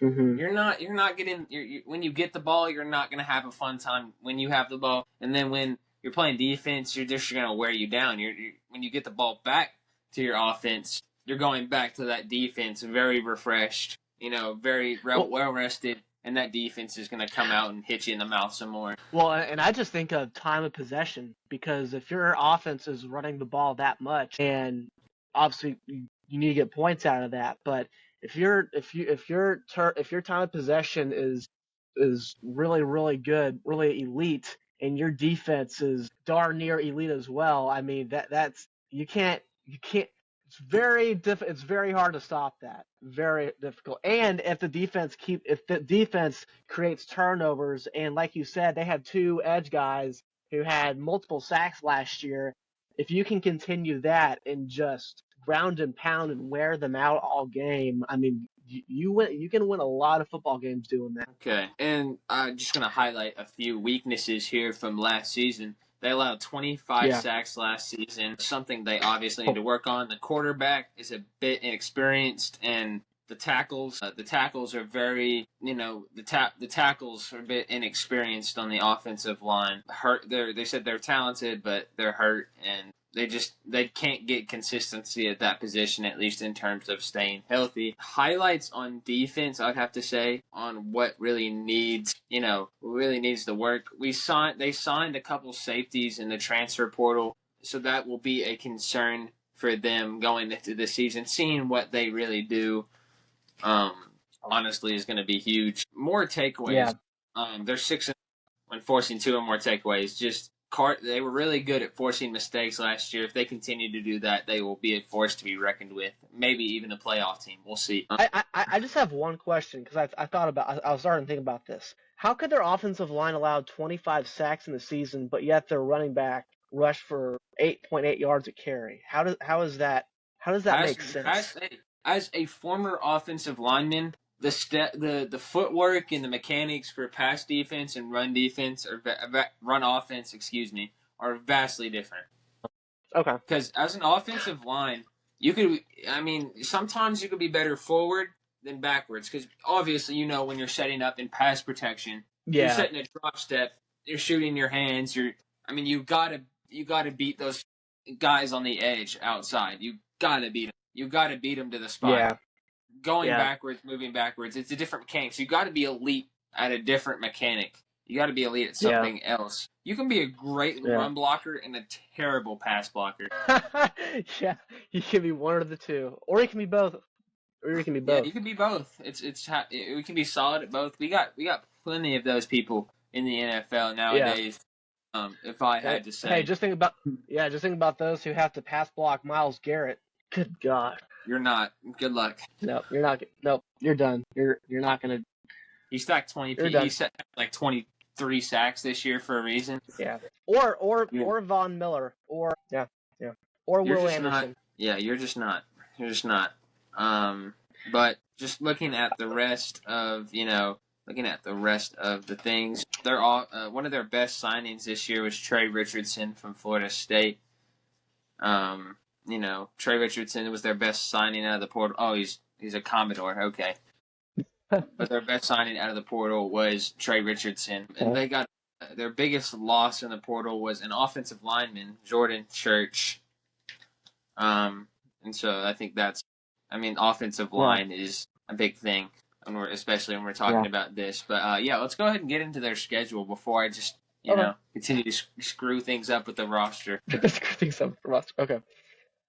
Mm-hmm. You're not getting when you get the ball, you're not gonna have a fun time when you have the ball, and then when you're playing defense, you're just gonna wear you down. When you get the ball back to your offense, you're going back to that defense very refreshed, very well rested, and that defense is gonna come out and hit you in the mouth some more. Well, and I just think of time of possession, because if your offense is running the ball that much, and obviously you need to get points out of that, but if your time of possession is really, really good, really elite, and your defense is darn near elite as well, I mean that's you can't. It's very hard to stop that. Very difficult. And if the defense creates turnovers, and like you said, they had 2 edge guys who had multiple sacks last year. If you can continue that and just ground and pound and wear them out all game, I mean, you can win a lot of football games doing that. Okay, and I'm just going to highlight a few weaknesses here from last season. They allowed 25 sacks last season, something they obviously need to work on. The quarterback is a bit inexperienced, and the tackles are very, the tackles are a bit inexperienced on the offensive line. They said they're talented, but they're hurt, and they can't get consistency at that position, at least in terms of staying healthy. Highlights on defense, I'd have to say, on what really needs to work. They signed a couple safeties in the transfer portal, so that will be a concern for them going into the season. Seeing what they really do, honestly, is going to be huge. More takeaways. Yeah. They're 6. when forcing 2 or more takeaways. They were really good at forcing mistakes last year. If they continue to do that, they will be a force to be reckoned with. Maybe even a playoff team. We'll see. I just have one question because I was starting to think about this. How could their offensive line allow 25 sacks in the season, but yet their running back rushed for 8.8 yards a carry? How does that make sense? As a former offensive lineman, the footwork and the mechanics for pass defense and run defense or run offense, are vastly different. Okay. Because as an offensive line, sometimes you could be better forward than backwards. Because obviously, when you're setting up in pass protection, you're setting a drop step, you're shooting your hands. You gotta beat those guys on the edge outside. You gotta beat them. You gotta beat them to the spot. Yeah. Going backwards, moving backwards. It's a different mechanic. So you got to be elite at a different mechanic. You got to be elite at something else. You can be a great run blocker and a terrible pass blocker. Yeah, you can be one of the two, or you can be both. Yeah, you can be both. We can be solid at both. We got plenty of those people in the NFL nowadays. Yeah. If I had to say, hey, just think about those who have to pass block Myles Garrett. Good God. You're not. Good luck. No, you're not. No, you're done. You're not gonna. He stacked 20. He set like 23 sacks this year for a reason. Yeah. Or Von Miller. Or Will Anderson. You're just not. But just looking at the rest of the things, they're all one of their best signings this year was Trey Richardson from Florida State. Trey Richardson was their best signing out of the portal. Oh, he's a Commodore. Okay. But their best signing out of the portal was Trey Richardson. And they got their biggest loss in the portal was an offensive lineman, Jordan Church. And so I think offensive line is a big thing, especially when we're talking about this. But let's go ahead and get into their schedule before I just continue to screw things up with the roster. Okay.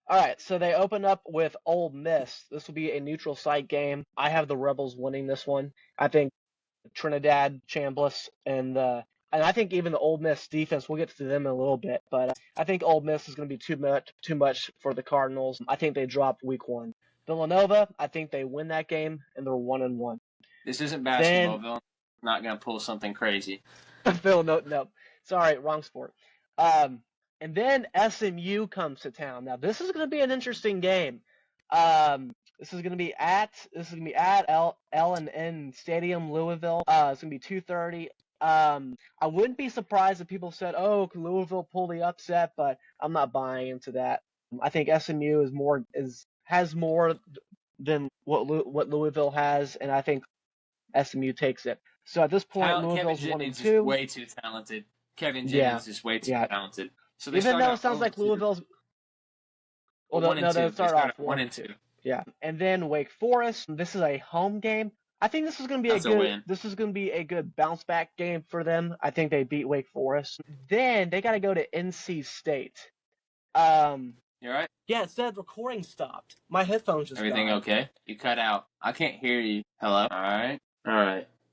All right, so they open up with Ole Miss. This will be a neutral site game. I have the Rebels winning this one. I think Trinidad, Chambliss, and I think even the Ole Miss defense. We'll get to them in a little bit, but I think Ole Miss is going to be too much for the Cardinals. I think they dropped week 1. Villanova, I think they win that game, and they're 1-1. This isn't basketball. Villanova's not going to pull something crazy. Villanova, no, sorry, wrong sport. And then SMU comes to town. Now this is going to be an interesting game. This is going to be at L&N Stadium, Louisville. It's going to be 2:30. I wouldn't be surprised if people said, "Oh, can Louisville pull the upset?" But I'm not buying into that. I think SMU has more than what Louisville has, and I think SMU takes it. So at this point, Louisville's 1-2. Is way too talented. Kevin Jennings is way too talented. So even though it sounds like Louisville's, they start off 1-2. Yeah, and then Wake Forest. This is a home game. I think this is going to be This is going to be a good bounce back game for them. I think they beat Wake Forest. Then they got to go to NC State. You all right? Yeah, it said recording stopped. My headphones just Everything died. Okay? You cut out. I can't hear you. Hello? All right.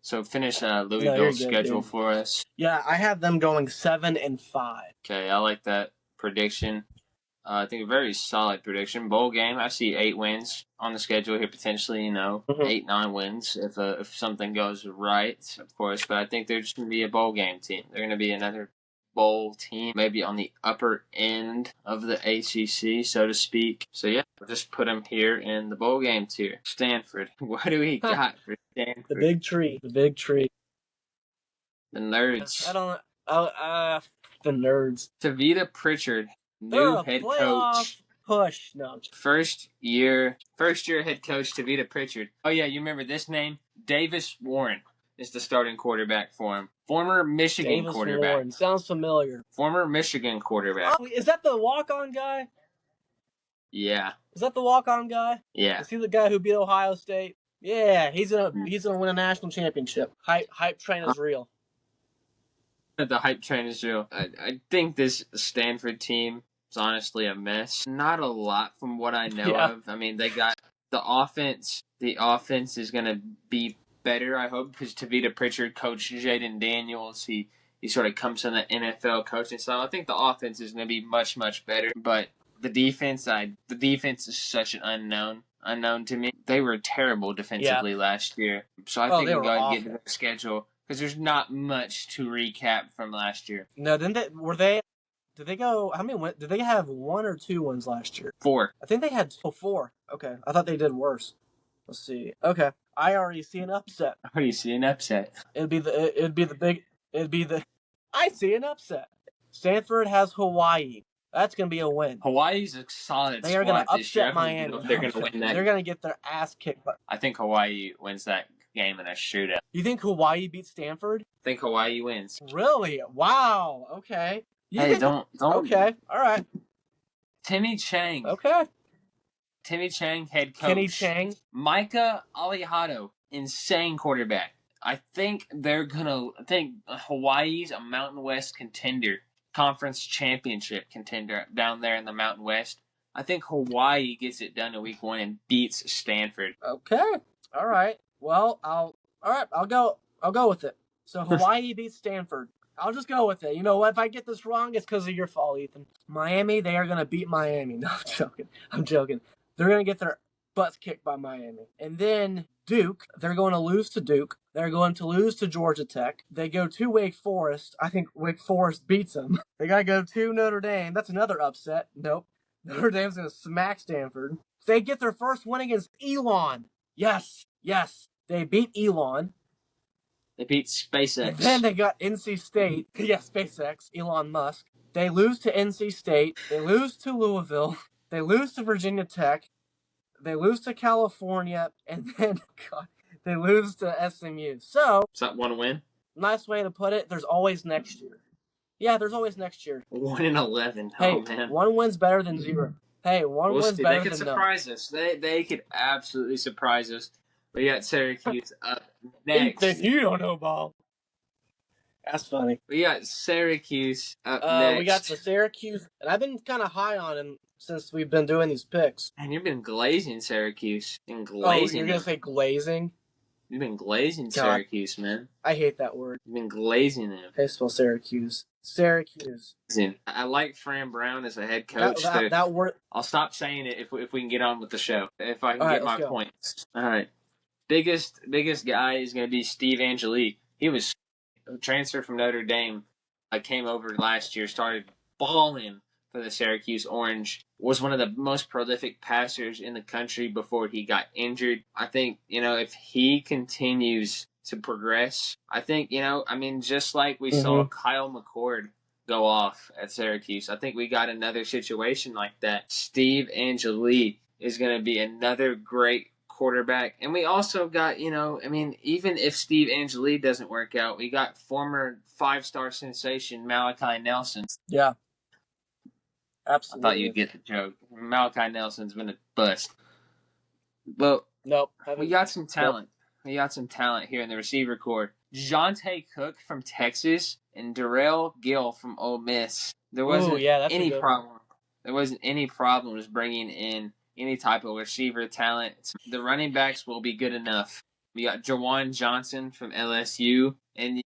So finish Louisville's schedule for us. Yeah, I have them going 7-5. Okay, I like that prediction. I think a very solid prediction. Bowl game. I see 8 wins on the schedule here potentially. 8-9 wins if something goes right, of course. But I think they're just going to be a bowl game team. They're going to be another bowl team, maybe on the upper end of the ACC, so to speak. So yeah, we'll just put them here in the bowl game tier. Stanford. What do we got for Stanford? The big tree. The nerds. The nerds. Tavita Pritchard, new head coach. Push. No. First year head coach Tavita Pritchard. Oh yeah, you remember this name? Davis Warren is the starting quarterback for him. Former Michigan quarterback. Warren. Sounds familiar. Former Michigan quarterback. Oh, is that the walk-on guy? Yeah. Is that the walk-on guy? Yeah. Is he the guy who beat Ohio State? Yeah, he's gonna win a national championship. Hype train is real. The hype train is real. I think this Stanford team is honestly a mess. Not a lot from what I know of. I mean, they got the offense. The offense is going to be better, I hope, because Tavita Pritchard coached Jaden Daniels. He he sort of comes from the NFL coaching style. I think the offense is going to be much, much better, but the defense is such an unknown to me. They were terrible defensively last year, so I think they we'll were go ahead and awful. get to their schedule because there's not much to recap from last year. No, did they go? How many did they have? 1 or 2 wins last year? 4. I think they had 4. Okay, I thought they did worse. Let's see. Okay, I already see an upset. How do you see an upset? I see an upset. Stanford has Hawaii. That's gonna be a win. Hawaii's a solid They are gonna squad this year. upset Miami. They're going to win that. They're gonna get their ass kicked. But I think Hawaii wins that game in a shootout. you think Hawaii beats Stanford? I think Hawaii wins. Really? Wow. Okay. Don't. Okay. All right. Timmy Chang. Okay. Timmy Chang, head coach. Kenny Chang. Micah Alejado, insane quarterback. I think Hawaii's a Mountain West contender, conference championship contender down there in the Mountain West. I think Hawaii gets it done in week 1 and beats Stanford. Okay. All right. Well, I'll go with it. So Hawaii beats Stanford. I'll just go with it. You know what? If I get this wrong, it's because of your fault, Ethan. Miami, they are going to beat Miami. No, I'm joking. They're going to get their butts kicked by Miami. And then Duke, they're going to lose to Duke. They're going to lose to Georgia Tech. They go to Wake Forest. I think Wake Forest beats them. They got to go to Notre Dame. That's another upset. Nope. Notre Dame's going to smack Stanford. They get their first win against Elon. Yes. They beat Elon. They beat SpaceX. And then they got NC State. Yeah, SpaceX, Elon Musk. They lose to NC State. They lose to Louisville. They lose to Virginia Tech. They lose to California. And then, they lose to SMU. So, is that 1 win? Nice way to put it. There's always next year. Yeah, there's always next year. 1-11. Hey, oh, man. 1 win's better than 0. Hey, one win's better than none. They could surprise us. They could absolutely surprise us. We got Syracuse up next. Ethan, you don't know ball. That's funny. We got Syracuse up next. We got the Syracuse, and I've been kind of high on him since we've been doing these picks. And you've been glazing Syracuse. You're gonna say glazing? You've been glazing Syracuse, man. I hate that word. You've been glazing them. How do you spell Syracuse? Syracuse. I like Fran Brown as a head coach. That word. I'll stop saying it if we can get on with the show. If I can All get right, my points. All right. Biggest guy is going to be Steve Angeli. He was a transfer from Notre Dame. I came over last year, started balling for the Syracuse Orange. Was one of the most prolific passers in the country before he got injured. I think, if he continues to progress, I think, just like we saw Kyle McCord go off at Syracuse, I think we got another situation like that. Steve Angeli is going to be another great quarterback. And we also got, even if Steve Angeli doesn't work out, we got former 5-star sensation Malachi Nelson. Yeah. Absolutely. I thought you'd get the joke. Malachi Nelson's been a bust. But nope. We got some talent. We got some talent here in the receiver corps. Jonte Cook from Texas and Darrell Gill from Ole Miss. There wasn't any problem. There wasn't any problems bringing in any type of receiver talent. The running backs will be good enough. We got Jawan Johnson from LSU and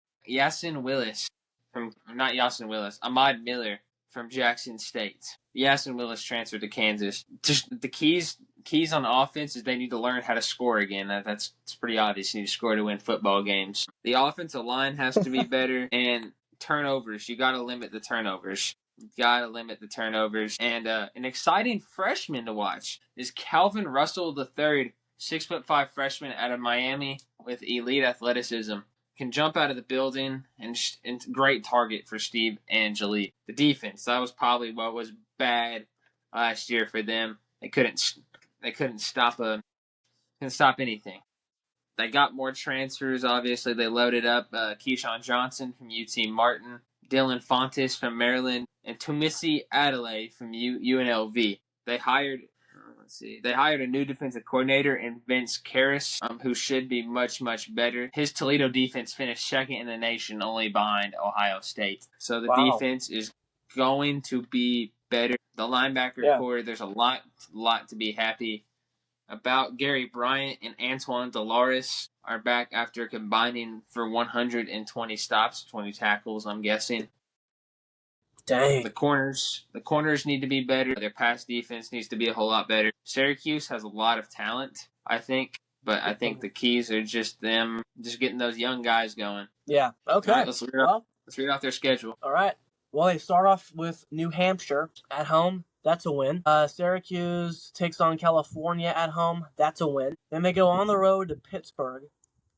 Ahmad Miller from Jackson State. Yasin Willis transferred to Kansas. Just the keys on offense is they need to learn how to score again. It's pretty obvious. You need to score to win football games. The offensive line has to be better, and turnovers. You got to limit the turnovers. And an exciting freshman to watch is Calvin Russell III, 6'5" freshman out of Miami with elite athleticism. Can jump out of the building and great target for Steve Angeli. The defense, that was probably what was bad last year for them. They couldn't stop anything. They got more transfers. Obviously, they loaded up Keyshawn Johnson from UT Martin, Dylan Fontes from Maryland, and Tumisi Adelaide from UNLV. They hired a new defensive coordinator in Vince Karras, who should be much, much better. His Toledo defense finished second in the nation, only behind Ohio State. So the defense is going to be better. The linebacker core, there's a lot to be happy about Gary Bryant and Antoine Dolores are back after combining for 120 stops, 20 tackles, I'm guessing. Dang. The corners need to be better. Their pass defense needs to be a whole lot better. Syracuse has a lot of talent, I think, but I think the keys are just them just getting those young guys going. Yeah. Okay. All right, let's read off their schedule. All right. Well, they start off with New Hampshire at home. That's a win. Syracuse takes on California at home. That's a win. Then they go on the road to Pittsburgh.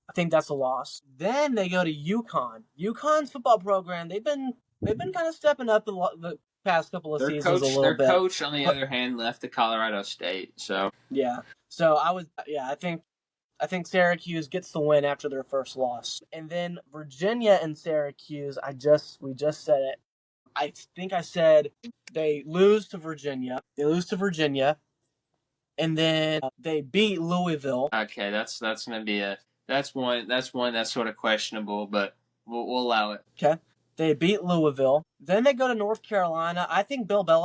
I think that's a loss. Then they go to UConn. UConn's football program, they've been kind of stepping up the past couple of seasons a little bit. Their coach, on the other hand, left to Colorado State. So yeah. So I think Syracuse gets the win after their first loss. And then Virginia and Syracuse, we just said it. I think I said they lose to Virginia. And then they beat Louisville. Okay, that's gonna be that's one that's sort of questionable, but we'll allow it. Okay. They beat Louisville. Then they go to North Carolina. I think Bobby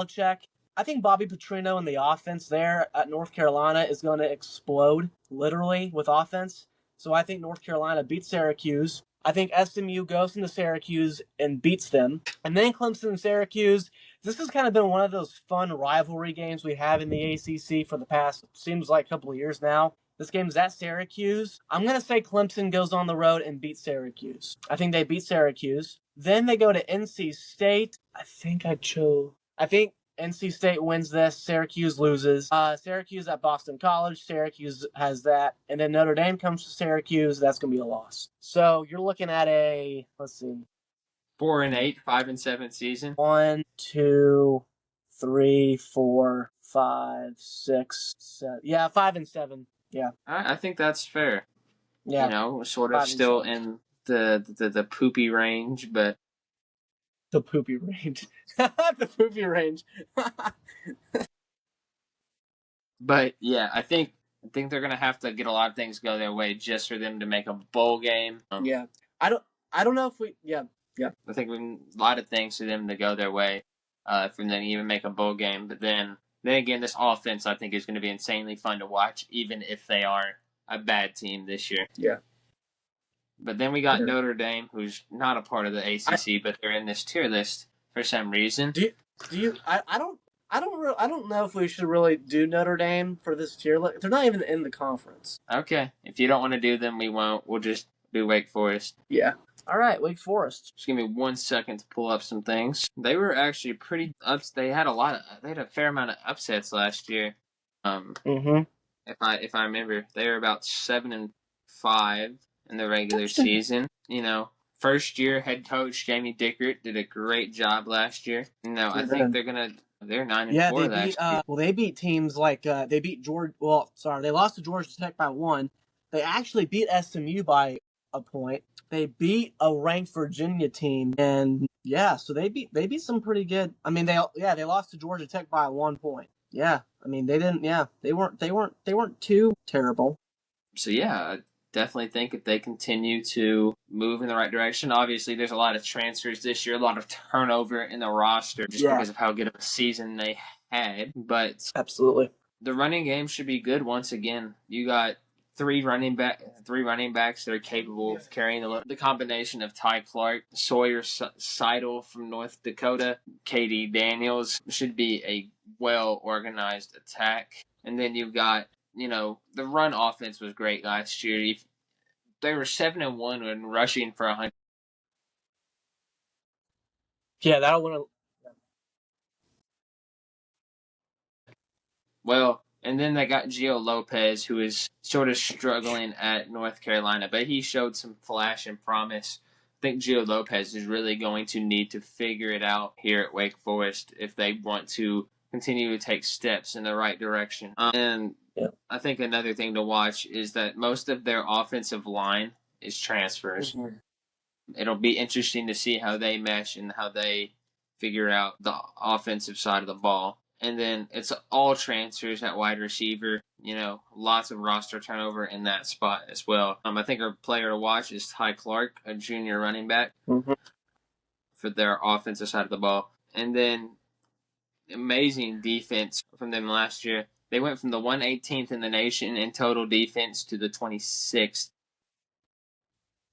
Petrino and the offense there at North Carolina is going to explode, literally, with offense. So I think North Carolina beats Syracuse. I think SMU goes into Syracuse and beats them. And then Clemson and Syracuse. This has kind of been one of those fun rivalry games we have in the ACC for the past, seems like a couple of years now. This game's at Syracuse. I'm going to say Clemson goes on the road and beats Syracuse. I think they beat Syracuse. Then they go to NC State. I think NC State wins this. Syracuse loses. Syracuse at Boston College. Syracuse has that. And then Notre Dame comes to Syracuse. That's going to be a loss. So you're looking at 4-8, 5-7 season. 1, 2, 3, 4, 5, 6, 7. Yeah, 5-7. Yeah. I think that's fair. Yeah. You know, sort of still in the poopy range, but the poopy range. The poopy range. But yeah, I think they're gonna have to get a lot of things go their way just for them to make a bowl game. Yeah. I don't know if we. Yeah. I think a lot of things for them to go their way, for them to even make a bowl game. But then again, this offense I think is going to be insanely fun to watch, even if they are a bad team this year. Yeah. But then we got Notre Dame, who's not a part of the ACC, but they're in this tier list for some reason. Do you? I don't know if we should really do Notre Dame for this tier list. They're not even in the conference. Okay, if you don't want to do them, we won't. We'll just do Wake Forest. Yeah. All right, Wake Forest. Just give me 1 second to pull up some things. They were actually pretty ups. They had a fair amount of upsets last year. If I remember, they were about 7-5 in the regular season. You know, first year head coach Jamie Dickert did a great job last year. I think they're 9-4 last year. Well, they beat teams like they beat they lost to Georgia Tech by 1. They actually beat SMU by a point. They beat a ranked Virginia team, and so they beat some pretty good. I mean, they lost to Georgia Tech by 1 point. Yeah, I mean they weren't too terrible. So yeah, I definitely think if they continue to move in the right direction. Obviously, there's a lot of transfers this year, a lot of turnover in the roster just because of how good of a season they had. But absolutely, the running game should be good once again. You got three running backs that are capable of carrying the load. The combination of Ty Clark, Sawyer Seidel from North Dakota, Katie Daniels should be a well-organized attack. And then you've got, the run offense was great last year. They were 7-1 when rushing for 100. Yeah, that'll win. Well, and then they got Gio Lopez, who is sort of struggling at North Carolina, but he showed some flash and promise. I think Gio Lopez is really going to need to figure it out here at Wake Forest if they want to continue to take steps in the right direction. I think another thing to watch is that most of their offensive line is transfers. Mm-hmm. It'll be interesting to see how they mesh and how they figure out the offensive side of the ball. And then it's all transfers at wide receiver. Lots of roster turnover in that spot as well. I think our player to watch is Ty Clark, a junior running back, for their offensive side of the ball. And then amazing defense from them last year. They went from the 118th in the nation in total defense to the 26th.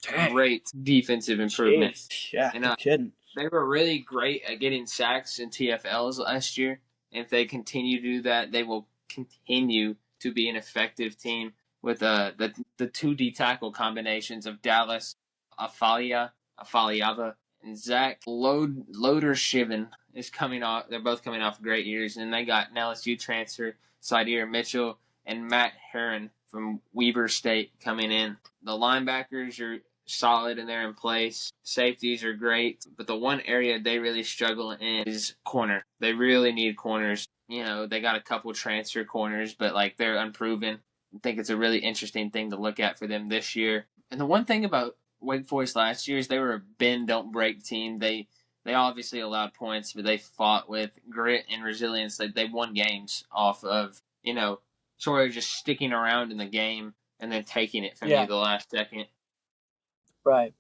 Dang. Great defensive improvement. Jeez. Yeah, And no kidding. they were really great at getting sacks in TFLs last year. And if they continue to do that, they will continue to be an effective team with the 2D tackle combinations of Dallas, Afaliava, and Zach Loader Shiven is coming off. They're both coming off great years. And they got an LSU transfer, Sideer Mitchell, and Matt Heron from Weber State coming in. The linebackers are solid and they're in place. Safeties are great, but the one area they really struggle in is corner. They really need corners. You know, they got a couple transfer corners, but like they're unproven. I think it's a really interesting thing to look at for them this year. And the one thing about Wake Forest last year is they were a bend don't break team. They obviously allowed points, but they fought with grit and resilience. They won games off of, you know, sort of just sticking around in the game and then taking it from you the last second. Right.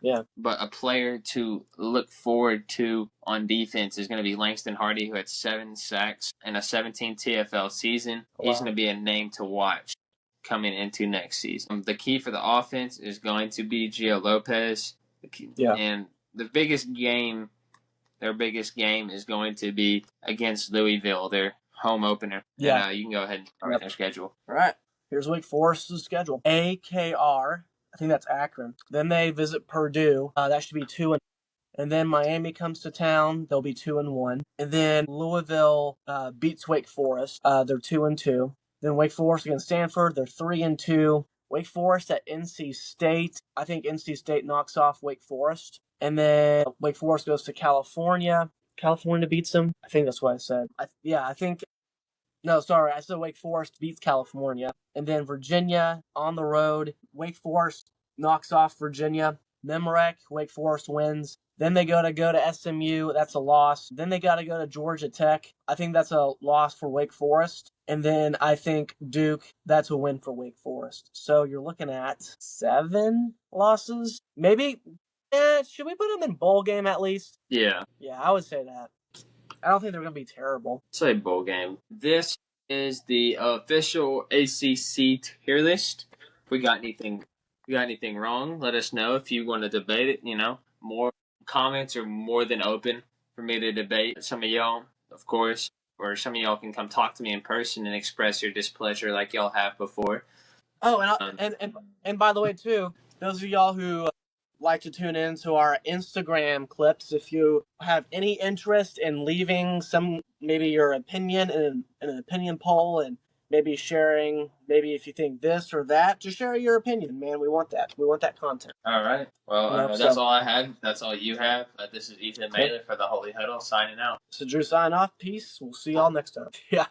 Yeah. But a player to look forward to on defense is going to be Langston Hardy, who had 7 sacks in a 17 TFL season. Wow. He's going to be a name to watch coming into next season. The key for the offense is going to be Gio Lopez. And their biggest game is going to be against Louisville, their home opener. Yeah. And, you can go ahead and start their schedule. All right. Here's Wake Forest's schedule. AKR. I think that's Akron. Then they visit Purdue. That should be 2-1. And then Miami comes to town. They'll be 2-1. And then Louisville beats Wake Forest. They're 2-2. Then Wake Forest against Stanford. They're 3-2. Wake Forest at NC State. I think NC State knocks off Wake Forest. And then Wake Forest goes to California. California beats them. I think that's what I said. I think. No, sorry, I said Wake Forest beats California. And then Virginia on the road. Wake Forest knocks off Virginia. Memorex, Wake Forest wins. Then they go to SMU. That's a loss. Then they got to go to Georgia Tech. I think that's a loss for Wake Forest. And then I think Duke, that's a win for Wake Forest. So you're looking at 7 losses. Maybe, should we put them in bowl game at least? Yeah. Yeah, I would say that. I don't think they're going to be terrible. Say bowl game. This is the official ACC tier list. If we got anything wrong, let us know. If you want to debate it, more comments are more than open for me to debate. Some of y'all, of course, or some of y'all can come talk to me in person and express your displeasure like y'all have before. Oh, and by the way, too, those of y'all who like to tune in to our Instagram clips, if you have any interest in leaving maybe your opinion in an opinion poll and maybe sharing, maybe if you think this or that, just share your opinion, man. We want that. We want that content. All right. Well, that's all I had. That's all you have. This is Ethan Mailer for the Holy Huddle signing out. So Drew, sign off. Peace. We'll see y'all next time. Yeah.